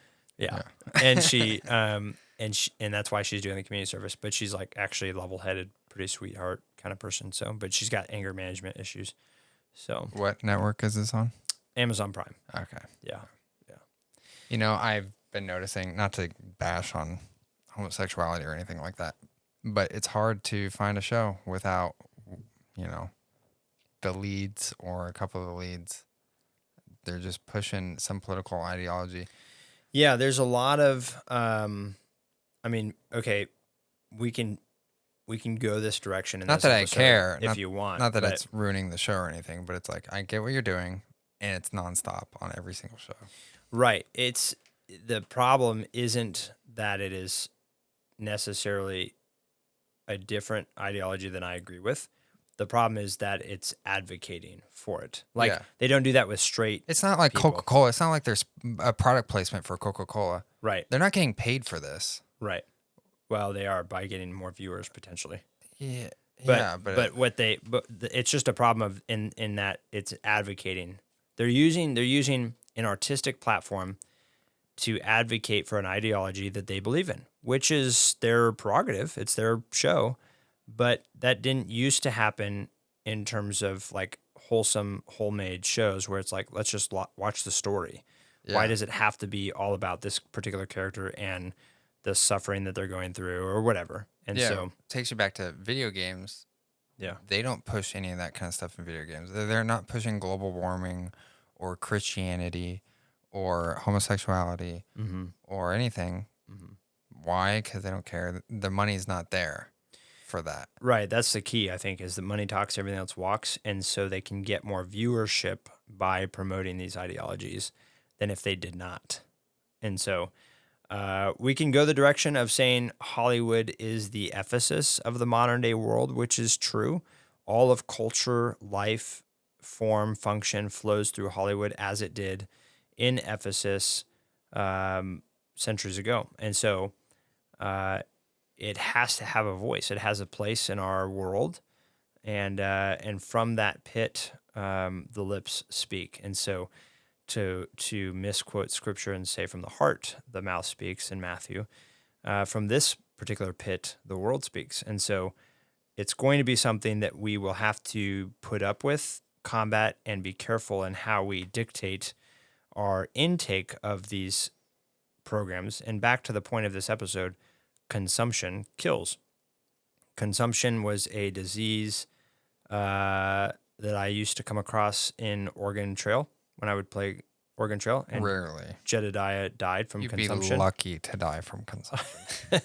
And and that's why she's doing the community service. But she's like actually a level-headed, pretty sweetheart kind of person. So, but she's got anger management issues. So, what network is this on? Amazon Prime. Okay. Yeah. You know, I've been noticing, not to bash on homosexuality or anything like that, but it's hard to find a show without, the leads or a couple of the leads. They're just pushing some political ideology. Yeah, there's a lot of, okay, we can go this direction. In not this that episode I care, if you want. Not that it's ruining the show or anything, but it's like, I get what you're doing, and it's nonstop on every single show. Right. The problem isn't that it is necessarily a different ideology than I agree with. The problem is that it's advocating for it. Like they don't do that with straight. It's not like people. Coca-Cola. It's not like there's a product placement for Coca-Cola. Right. They're not getting paid for this. Right. Well, they are by getting more viewers potentially. Yeah. But it's just a problem of in that it's advocating. They're using an artistic platform to advocate for an ideology that they believe in, which is their prerogative. It's their show. But that didn't used to happen in terms of like wholesome, whole-made shows where it's like, let's just watch the story. Yeah. Why does it have to be all about this particular character and the suffering that they're going through or whatever? And so it takes you back to video games. Yeah. They don't push any of that kind of stuff in video games. They're not pushing global warming or Christianity or homosexuality or anything. Mm-hmm. Why? Because they don't care. The money's not there for that. Right. That's the key, I think, is the money talks, everything else walks. And so they can get more viewership by promoting these ideologies than if they did not. And so we can go the direction of saying Hollywood is the Ephesus of the modern day world, which is true. All of culture, life, form, function flows through Hollywood as it did in Ephesus centuries ago. And so it has to have a voice. It has a place in our world. And from that pit, the lips speak. And so to misquote scripture and say from the heart, the mouth speaks in Matthew, from this particular pit, the world speaks. And so it's going to be something that we will have to put up with, combat, and be careful in how we dictate our intake of these programs. And back to the point of this episode, consumption kills. Consumption was a disease that I used to come across in Oregon Trail when I would play Oregon Trail. And rarely. Jedediah died from consumption. You'd be lucky to die from consumption.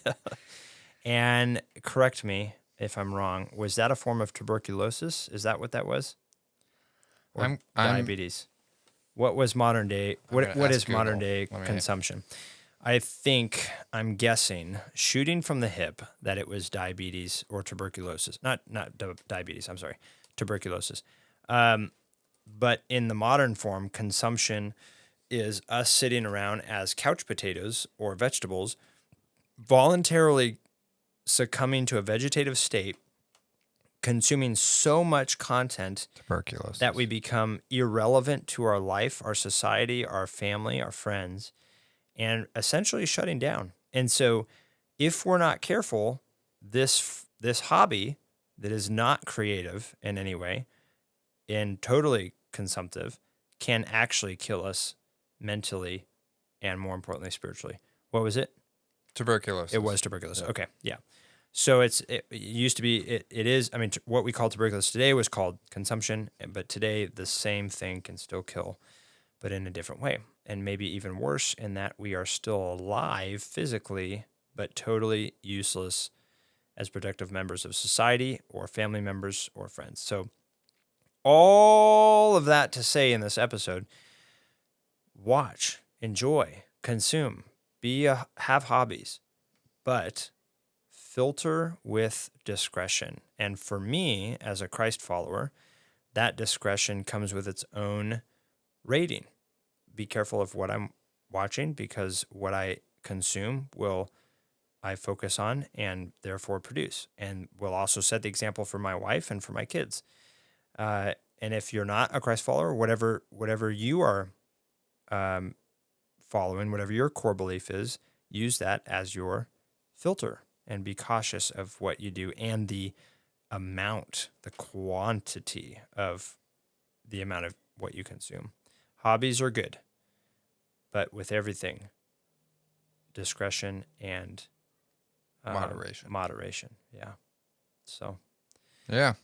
And correct me if I'm wrong, was that a form of tuberculosis? Is that what that was? Or diabetes? What was modern day? What is Google. Modern day consumption? I'm guessing, shooting from the hip, that it was diabetes or tuberculosis. Not diabetes, I'm sorry, tuberculosis. But in the modern form, consumption is us sitting around as couch potatoes or vegetables, voluntarily succumbing to a vegetative state consuming so much content Tuberculosis. that we become irrelevant to our life, our society, our family, our friends, and essentially shutting down. And so if we're not careful, this hobby that is not creative in any way and totally consumptive can actually kill us mentally and, more importantly, spiritually. What was it? Tuberculosis. It was tuberculosis. Yeah. Okay, yeah. So it used to be, it is, I mean, what we call tuberculosis today was called consumption, but today the same thing can still kill, but in a different way. And maybe even worse in that we are still alive physically, but totally useless as productive members of society or family members or friends. So all of that to say in this episode, watch, enjoy, consume, have hobbies, but filter with discretion. And for me, as a Christ follower, that discretion comes with its own rating. Be careful of what I'm watching, because what I consume will I focus on and therefore produce, and will also set the example for my wife and for my kids. And if you're not a Christ follower, whatever you are following, whatever your core belief is, use that as your filter and be cautious of what you do and the amount, the quantity of the amount of what you consume. Hobbies are good, but with everything, discretion and Moderation. Moderation, yeah. So, Yeah.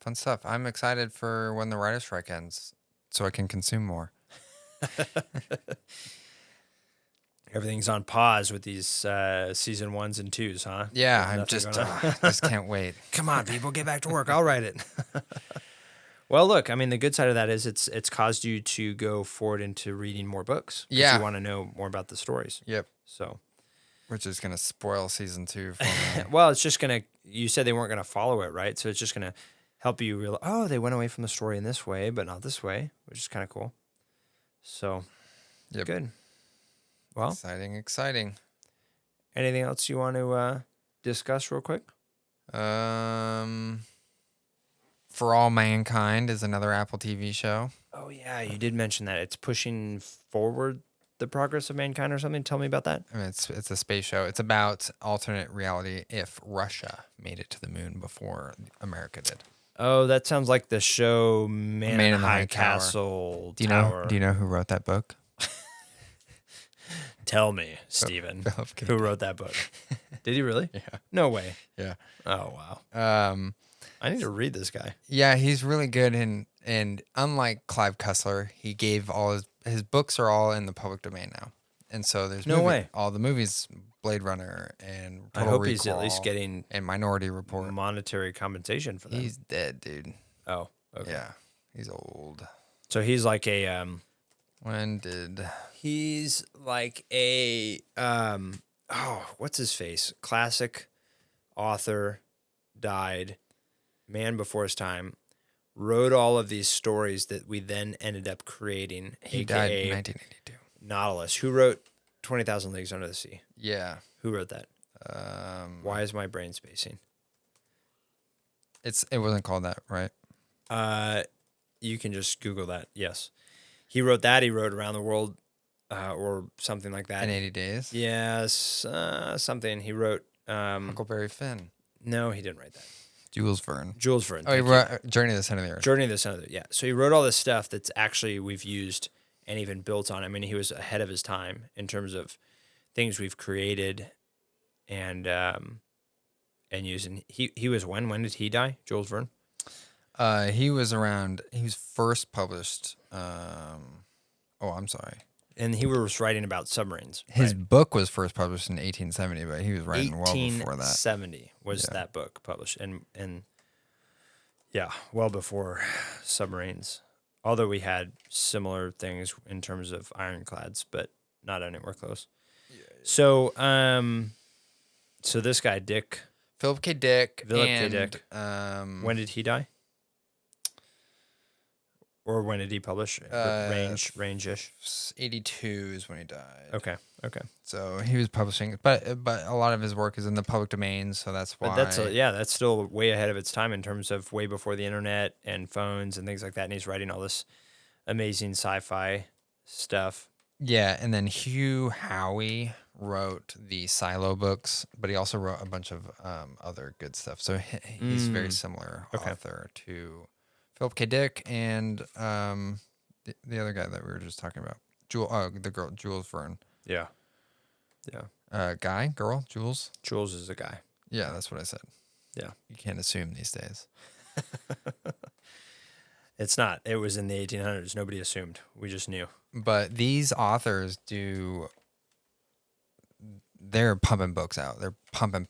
Fun stuff. I'm excited for when the writer's strike ends so I can consume more. everything's on pause with these season 1s and 2s, huh? Yeah, There's I'm just nothing going on. just can't wait. Come on, people, get back to work. I'll write it. Well, look, I mean, the good side of that is it's caused you to go forward into reading more books. 'Cause Yeah. you want to know more about the stories. Yep. So, Which is going to spoil season 2 for me. well, it's just going to, you said they weren't going to follow it, right? So it's just going to help you realize, oh, they went away from the story in this way, but not this way, which is kind of cool. So, Yep. good. Well, Exciting. anything else you want to discuss real quick? For All Mankind is another Apple TV show. Oh, yeah, you did mention that. It's pushing forward the progress of mankind or something. Tell me about that. I mean, it's a space show. It's about alternate reality if Russia made it to the moon before America did. Oh, that sounds like the show Man in the High High Tower. Castle Do you Tower. know who wrote that book? Tell me, Stephen, Philip K. who wrote that book? Did he really? Yeah. No way. Yeah. Oh, wow. Um, I need to read this guy. yeah, he's really good, and unlike Clive Cussler, he gave all his books are all in the public domain now, and so there's No way. all the movies, Blade Runner and I Total hope Recall, he's at least getting and Minority Report. monetary compensation for that. He's dead, dude. Oh, okay. Yeah, he's old. So he's like a When did he's like a what's his face? Classic author, died, man before his time, wrote all of these stories that we then ended up creating. he AKA died in 1982? Nautilus. Who wrote 20,000 Leagues Under the Sea? Yeah. Who wrote that? Why Why is my brain spacing? it wasn't called that, right? You can just Google that. Yes, he wrote that. He wrote Around the World, or something like that. In 80 Days. Yes, something he wrote. Huckleberry Finn. No, he didn't write that. Jules Verne. Jules Verne. Oh, he thank you. wrote Journey to the Center of the Earth. Journey to the Center of the, yeah. So he wrote all this stuff that's actually we've used and even built on. I mean, he was ahead of his time in terms of things we've created and using. He was when did he die? Jules Verne. He was around. He was first published. I'm sorry. And he was writing about submarines. His book was first published in 1870, but he was writing well before that. 1870 was that book published, and yeah, well before submarines. Although we had similar things in terms of ironclads, but not anywhere close. So, so this guy Philip K. Dick. Philip K. Dick. When when did he die? Or when did he publish? Range-ish. 82 is when he died. Okay. So he was publishing, but a lot of his work is in the public domain, so that's why. But that's still way ahead of its time in terms of way before the internet and phones and things like that. And he's writing all this amazing sci-fi stuff. Yeah, and then Hugh Howey wrote the Silo books, but he also wrote a bunch of other good stuff. So he's very similar author to Philip K. Dick and the other guy that we were just talking about, Jules Verne. Yeah. Jules? Jules is a guy. Yeah, that's what I said. Yeah. You can't assume these days. It's not. It was in the 1800s. Nobody assumed. We just knew. But these authors they're pumping books out. They're pumping.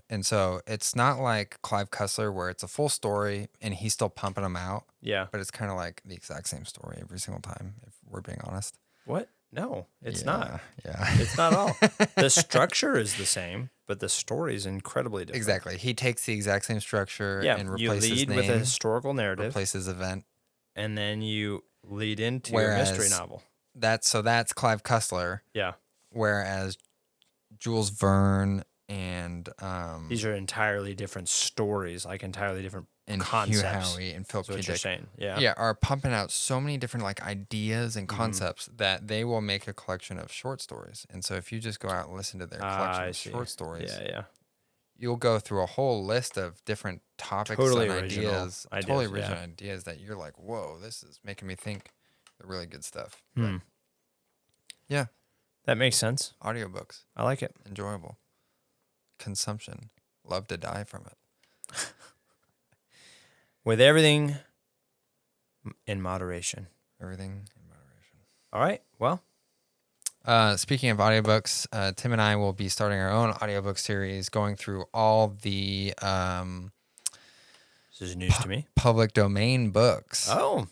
And so it's not like Clive Cussler where it's a full story and he's still pumping them out. Yeah. But it's kind of like the exact same story every single time, if we're being honest. What? No, it's not. Yeah. It's not all. The structure is the same, but the story is incredibly different. Exactly. He takes the exact same structure and replaces you lead name, with a historical narrative. replaces event. And then you lead into a mystery novel. That's Clive Cussler. Yeah. Whereas Jules Verne and these are entirely different stories, like entirely different and concepts. Hugh Howey and Philip K. What Dick. you're saying, are pumping out so many different like ideas and concepts that they will make a collection of short stories. And so if you just go out and listen to their collection of short stories, you'll go through a whole list of different topics and ideas, totally original ideas that you're like, whoa, this is making me think the really good stuff. But, yeah. That makes sense. Audiobooks. I like it. Enjoyable. Consumption. Love to die from it. With everything in moderation. Everything in moderation. All right. Well. Speaking of audiobooks, Tim and I will be starting our own audiobook series, going through all the this is news to me. Public domain books. Oh.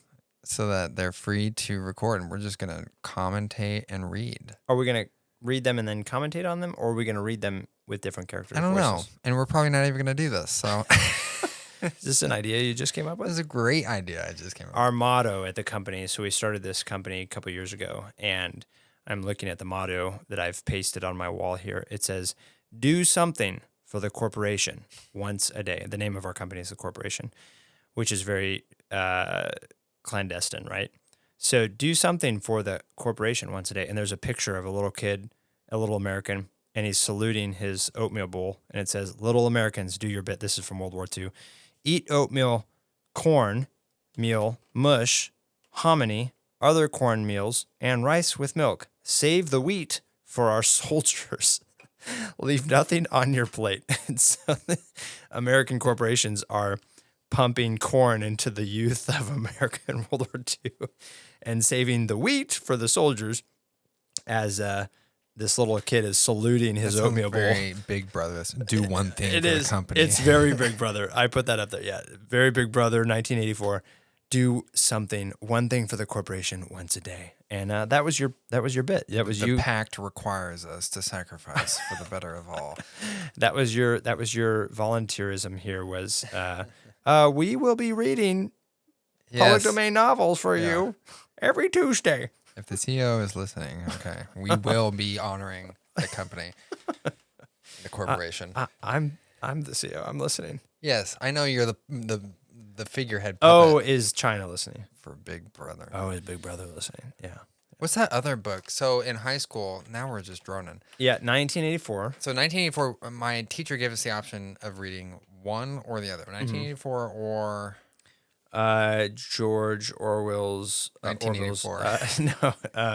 So that they're free to record, and we're just going to commentate and read. Are we going to read them and then commentate on them, or are we going to read them with different characters? I don't know. And we're probably not even going to do this. So is this an idea you just came up with? This is a great idea I just came up with. Our motto at the company, so we started this company a couple years ago, and I'm looking at the motto that I've pasted on my wall here. It says, do something for the corporation once a day. The name of our company is The Corporation, which is very clandestine, right? So do something for the corporation once a day. And there's a picture of a little kid, a little American, and he's saluting his oatmeal bowl. And it says, little Americans, do your bit. This is from World War II. Eat oatmeal, corn, meal, mush, hominy, other corn meals, and rice with milk. Save the wheat for our soldiers. Leave nothing on your plate. And so American corporations are pumping corn into the youth of America in World War II and saving the wheat for the soldiers as this little kid is saluting his oatmeal bowl. Very Big Brother. Do one thing for the company. It's very Big Brother. I put that up there. Yeah, very Big Brother, 1984. Do something, one thing for the corporation once a day. And that was your bit. That was you. The pact requires us to sacrifice for the better of all. That was your volunteerism here was we will be reading public domain novels for you every Tuesday. If the CEO is listening, okay, we will be honoring the company, the corporation. I'm the CEO. I'm listening. Yes, I know you're the figurehead. Oh, is China listening? For Big Brother. Oh, is Big Brother listening? Yeah. What's that other book? So in high school, now we're just droning. Yeah, 1984. So 1984, my teacher gave us the option of reading one or the other. 1984 or... George Orwell's 1984.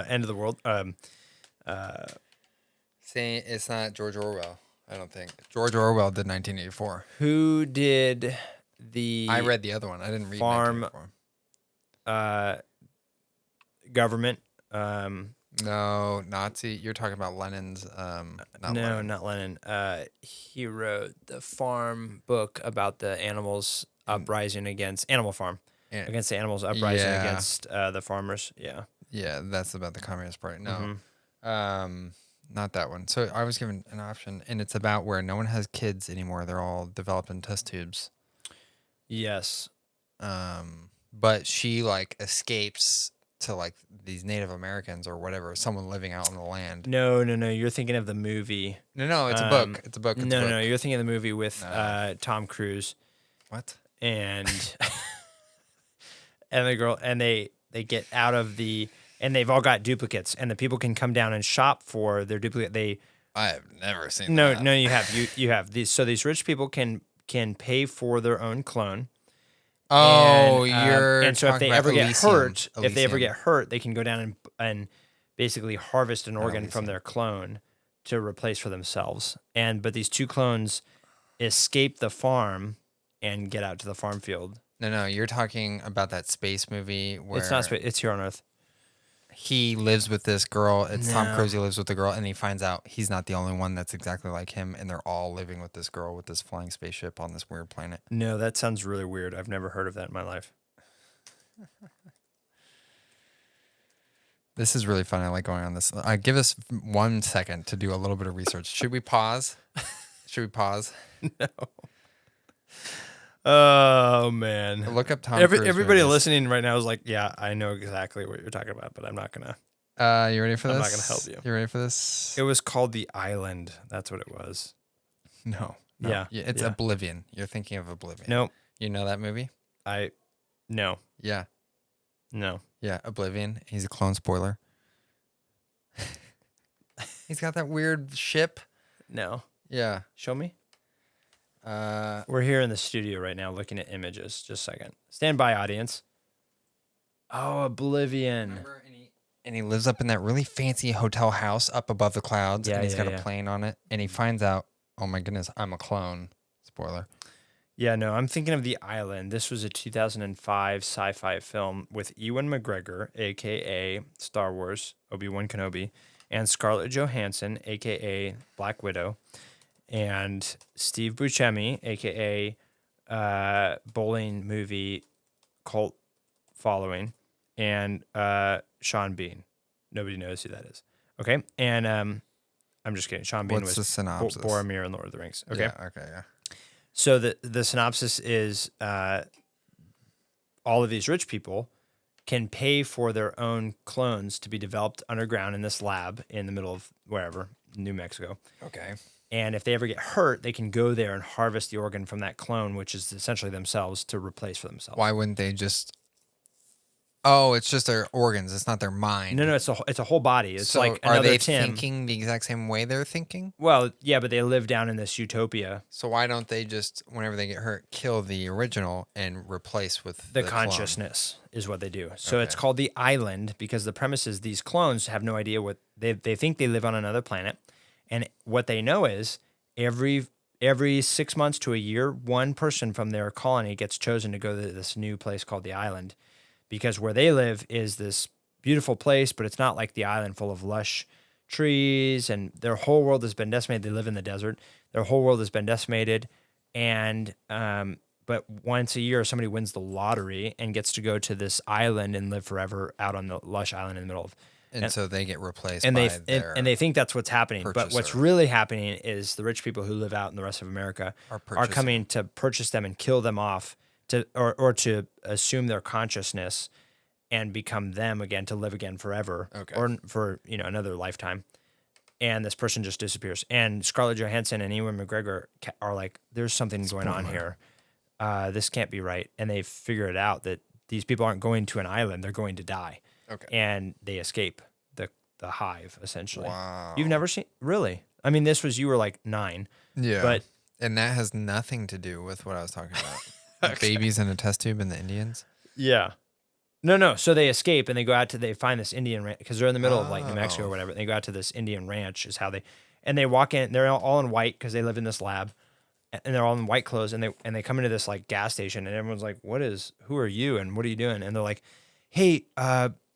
End of the World. See, it's not George Orwell. I don't think George Orwell did 1984. Who did the? I read the other one. I didn't read farm 1984. Government. No, Nazi. You're talking about Lenin's. Not Lenin. He wrote the farm book about the animals uprising against Animal Farm, against the animals uprising against the farmers. Yeah. Yeah, that's about the Communist Party. No, not that one. So I was given an option, and it's about where no one has kids anymore. They're all developed in test tubes. Yes. but she like escapes to like these Native Americans or whatever, someone living out on the land. No. You're thinking of the movie. No, it's a book. It's a book. It's a book. No. You're thinking of the movie with No. Tom Cruise What? and and the girl, and they get out of the, and they've all got duplicates, and the people can come down and shop for their duplicate. I have never seen No, that. no, you have you have these. So these rich people can pay for their own clone. Oh, and so if they ever get hurt, Elysium. they can go down and basically harvest an organ from Elysium. their clone to replace for themselves. But these two clones escape the farm and get out to the farm field. No, you're talking about that space movie where It's not space. It's here on Earth. he lives with this girl. It's Tom No. Cruise. He lives with the girl, and he finds out he's not the only one that's exactly like him, and they're all living with this girl with this flying spaceship on this weird planet. No, that sounds really weird. I've never heard of that in my life. This is really fun. I like going on this. Give us 1 second to do a little bit of research. Should we pause? Should we pause? No. Oh man. Look up Tom Cruise Everybody movies. listening right now is like, yeah, I know exactly what you're talking about, but I'm not gonna. You ready for this? I'm not gonna help you. You ready for this? It was called The Island. That's what it was. No. Yeah. It's yeah. Oblivion. You're thinking of Oblivion. No, You know that movie? no. Yeah. No. Yeah, Oblivion. He's a clone spoiler. He's got that weird ship. No. Yeah. Show me. Uh, We're here in the studio right now looking at images. Just a second. Stand by, audience. Oh, Oblivion. remember, and he lives up in that really fancy hotel house up above the clouds, Yeah, and he's yeah, got yeah. a plane on it, and he finds out, oh my goodness, I'm a clone. Spoiler. Yeah, no, I'm thinking of The Island. This was a 2005 sci-fi film with Ewan McGregor, a.k.a. Star Wars, Obi-Wan Kenobi, and Scarlett Johansson, a.k.a. Black Widow, and Steve Buscemi, a.k.a. Bowling movie cult following, and Sean Bean. Nobody knows who that is. Okay, and I'm just kidding. Sean Bean What's the was synopsis? Boromir in Lord of the Rings. Okay. Yeah, okay, yeah. So the synopsis is all of these rich people can pay for their own clones to be developed underground in this lab in the middle of wherever, New Mexico. Okay. And if they ever get hurt, they can go there and harvest the organ from that clone, which is essentially themselves, to replace for themselves. Why wouldn't they just... Oh, it's just their organs. It's not their mind. No, it's a whole body. It's So like are another they Tim. thinking the exact same way they're thinking? Well, yeah, but they live down in this utopia. So why don't they just, whenever they get hurt, kill the original and replace with The clone? consciousness is what they do. So it's Okay. called The Island because the premise is these clones have no idea what they think they live on another planet, and what they know is every 6 months to a year, one person from their colony gets chosen to go to this new place called The Island, because where they live is this beautiful place, but it's not like the island full of lush trees, and their whole world has been decimated. They live in the desert. Their whole world has been decimated, and but once a year, somebody wins the lottery and gets to go to this island and live forever out on the lush island in the middle of. And so they get replaced And by they their... and they think that's what's happening, but what's purchaser. really happening is the rich people who live out in the rest of America Are are coming to purchase them and kill them off or to assume their consciousness and become them again, to live again forever, Okay. or for another lifetime. And this person just disappears. And Scarlett Johansson and Ewan McGregor are like, "There's something going on here. This can't be right." And they figure it out that these people aren't going to an island; they're going to die. Okay. And they escape the hive essentially. Wow. You've never seen, really? I mean, you were like 9. Yeah. But And that has nothing to do with what I was talking about. The babies in a test tube and the Indians? yeah. No. So they escape and they find this Indian ranch because they're in the middle of like New Mexico or Oh. whatever. They go out to this Indian ranch is how and they walk in. They're all in white because they live in this lab, and they're all in white clothes. And they come into this like gas station, and everyone's like, "Who are you? And what are you doing?" And they're like, "Hey,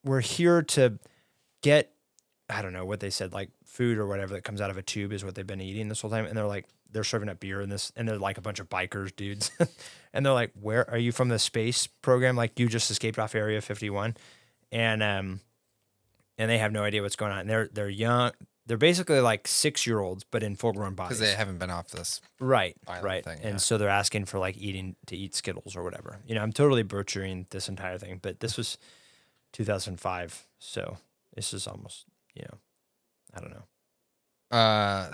we're here to get, I don't know what they said, like food or whatever that comes out of a tube is what they've been eating this whole time." And they're like, they're serving up beer and they're like a bunch of bikers dudes. And they're like, "Where are you from, the space program? Like you just escaped off Area 51." And they have no idea what's going on. And they're young. they're basically like 6-year-olds, but in full-grown bodies. Because they haven't been off this. Right. Violent thing, And yeah. so they're asking for like to eat Skittles or whatever. I'm totally butchering this entire thing, but this was 2005. So this is almost, I don't know.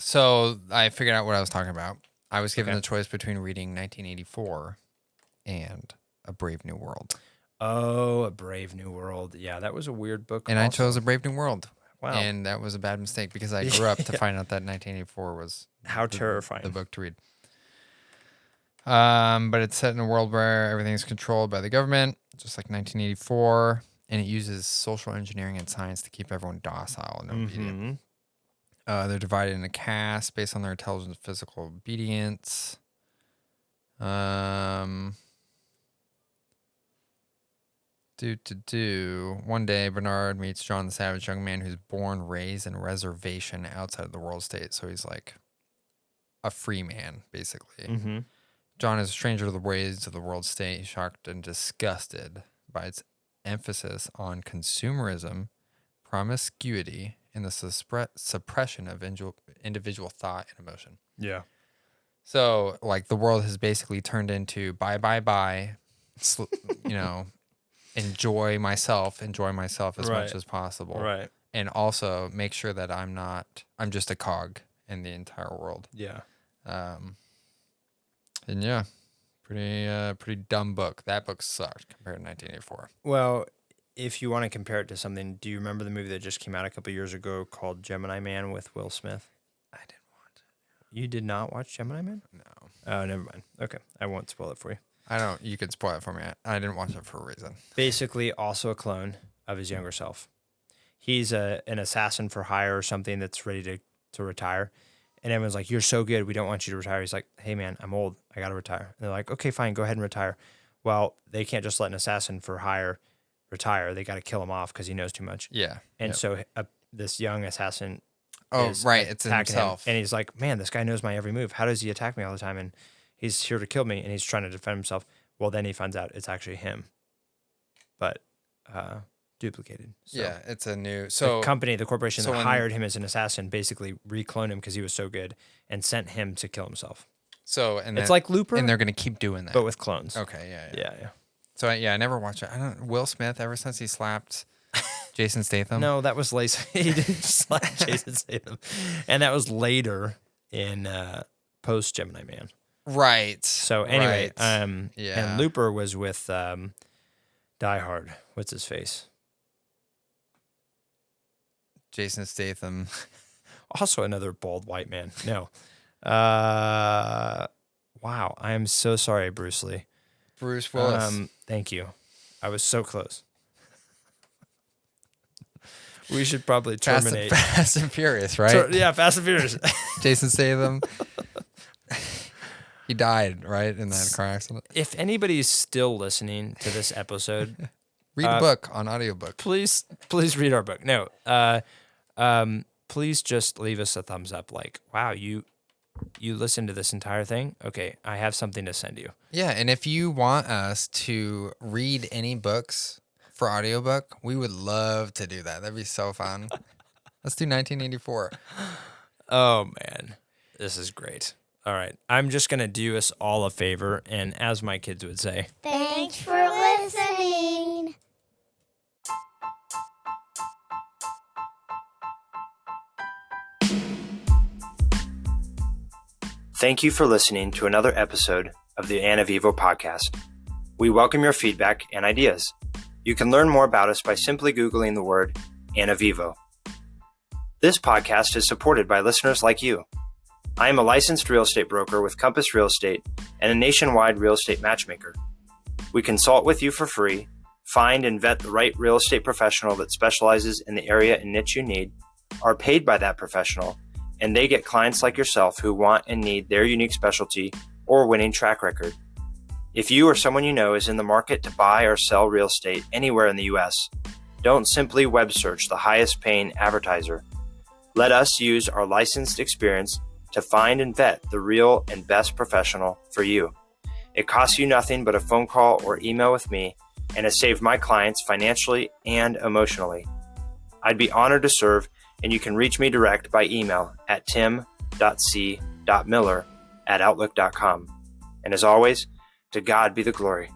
So I figured out what I was talking about. I was given Okay. the choice between reading 1984 and A Brave New World. Oh, A Brave New World. Yeah, that was a weird book. And I also. chose A Brave New World. Wow. And that was a bad mistake because I grew up to find out that 1984 was How terrifying. the book to read. But it's set in a world where everything's controlled by the government, just like 1984, and it uses social engineering and science to keep everyone docile and obedient. They're divided into castes based on their intelligence and physical obedience. One day, Bernard meets John the Savage, young man who's born, raised in a reservation outside of the world state. So he's like a free man, basically. John is a stranger to the ways of the world state. He's shocked and disgusted by its emphasis on consumerism, promiscuity, and the suppression of individual thought and emotion. Yeah. So, like, the world has basically turned into buy, enjoy myself as much as possible. Right. And also make sure that I'm just a cog in the entire world. Yeah. And yeah, pretty dumb book. That book sucked compared to 1984. Well, if you want to compare it to something, do you remember the movie that just came out a couple years ago called Gemini Man with Will Smith? I didn't watch it. You did not watch Gemini Man? No. Oh, never mind. Okay. I won't spoil it for you. You can spoil it for me. I didn't watch it for a reason. Basically, also a clone of his younger self. He's an assassin for hire or something that's ready to retire. And everyone's like, you're so good. We don't want you to retire. He's like, hey, man, I'm old. I got to retire. And they're like, okay, fine. Go ahead and retire. Well, they can't just let an assassin for hire retire. They got to kill him off because he knows too much. Yeah. And so this young assassin it's attacking himself. him. And he's like, man, this guy knows my every move. How does he attack me all the time? And he's here to kill me. And he's trying to defend himself. Well, then he finds out it's actually him. But duplicated. So Yeah, it's a new... the corporation that hired him as an assassin basically recloned him because he was so good and sent him to kill himself. It's like Looper. And they're going to keep doing that. But with clones. Okay, yeah. Yeah. So, I never watched it. Will Smith, ever since he slapped Jason Statham? No, that was later. He didn't slap Jason Statham. And that was later in post Gemini Man. Right. So anyway, yeah. And Looper was with Die Hard. What's his face? Jason Statham. Also another bald white man. No. Wow. I am so sorry, Bruce Lee. Bruce Willis. Thank you. I was so close. We should probably terminate. Fast and Furious, right? Fast and Furious. Jason Statham. He died, right, in that car accident. If anybody's still listening to this episode, read the book on audiobook. Please read our book. No, please just leave us a thumbs up. Like, wow, you listened to this entire thing? Okay, I have something to send you. Yeah, and if you want us to read any books for audiobook, we would love to do that. That'd be so fun. Let's do 1984. Oh, man. This is great. All right. I'm just going to do us all a favor, and as my kids would say, thanks for listening. Thank you for listening to another episode of the Ana Vivo podcast. We welcome your feedback and ideas. You can learn more about us by simply Googling the word Ana Vivo. This podcast is supported by listeners like you. I am a licensed real estate broker with Compass Real Estate and a nationwide real estate matchmaker. We consult with you for free, find and vet the right real estate professional that specializes in the area and niche you need, are paid by that professional, and they get clients like yourself who want and need their unique specialty or winning track record. If you or someone you know is in the market to buy or sell real estate anywhere in the U.S., don't simply web search the highest paying advertiser. Let us use our licensed experience to find and vet the real and best professional for you. It costs you nothing but a phone call or email with me, and has saved my clients financially and emotionally. I'd be honored to serve and you can reach me direct by email at tim.c.miller@outlook.com. And as always, to God be the glory.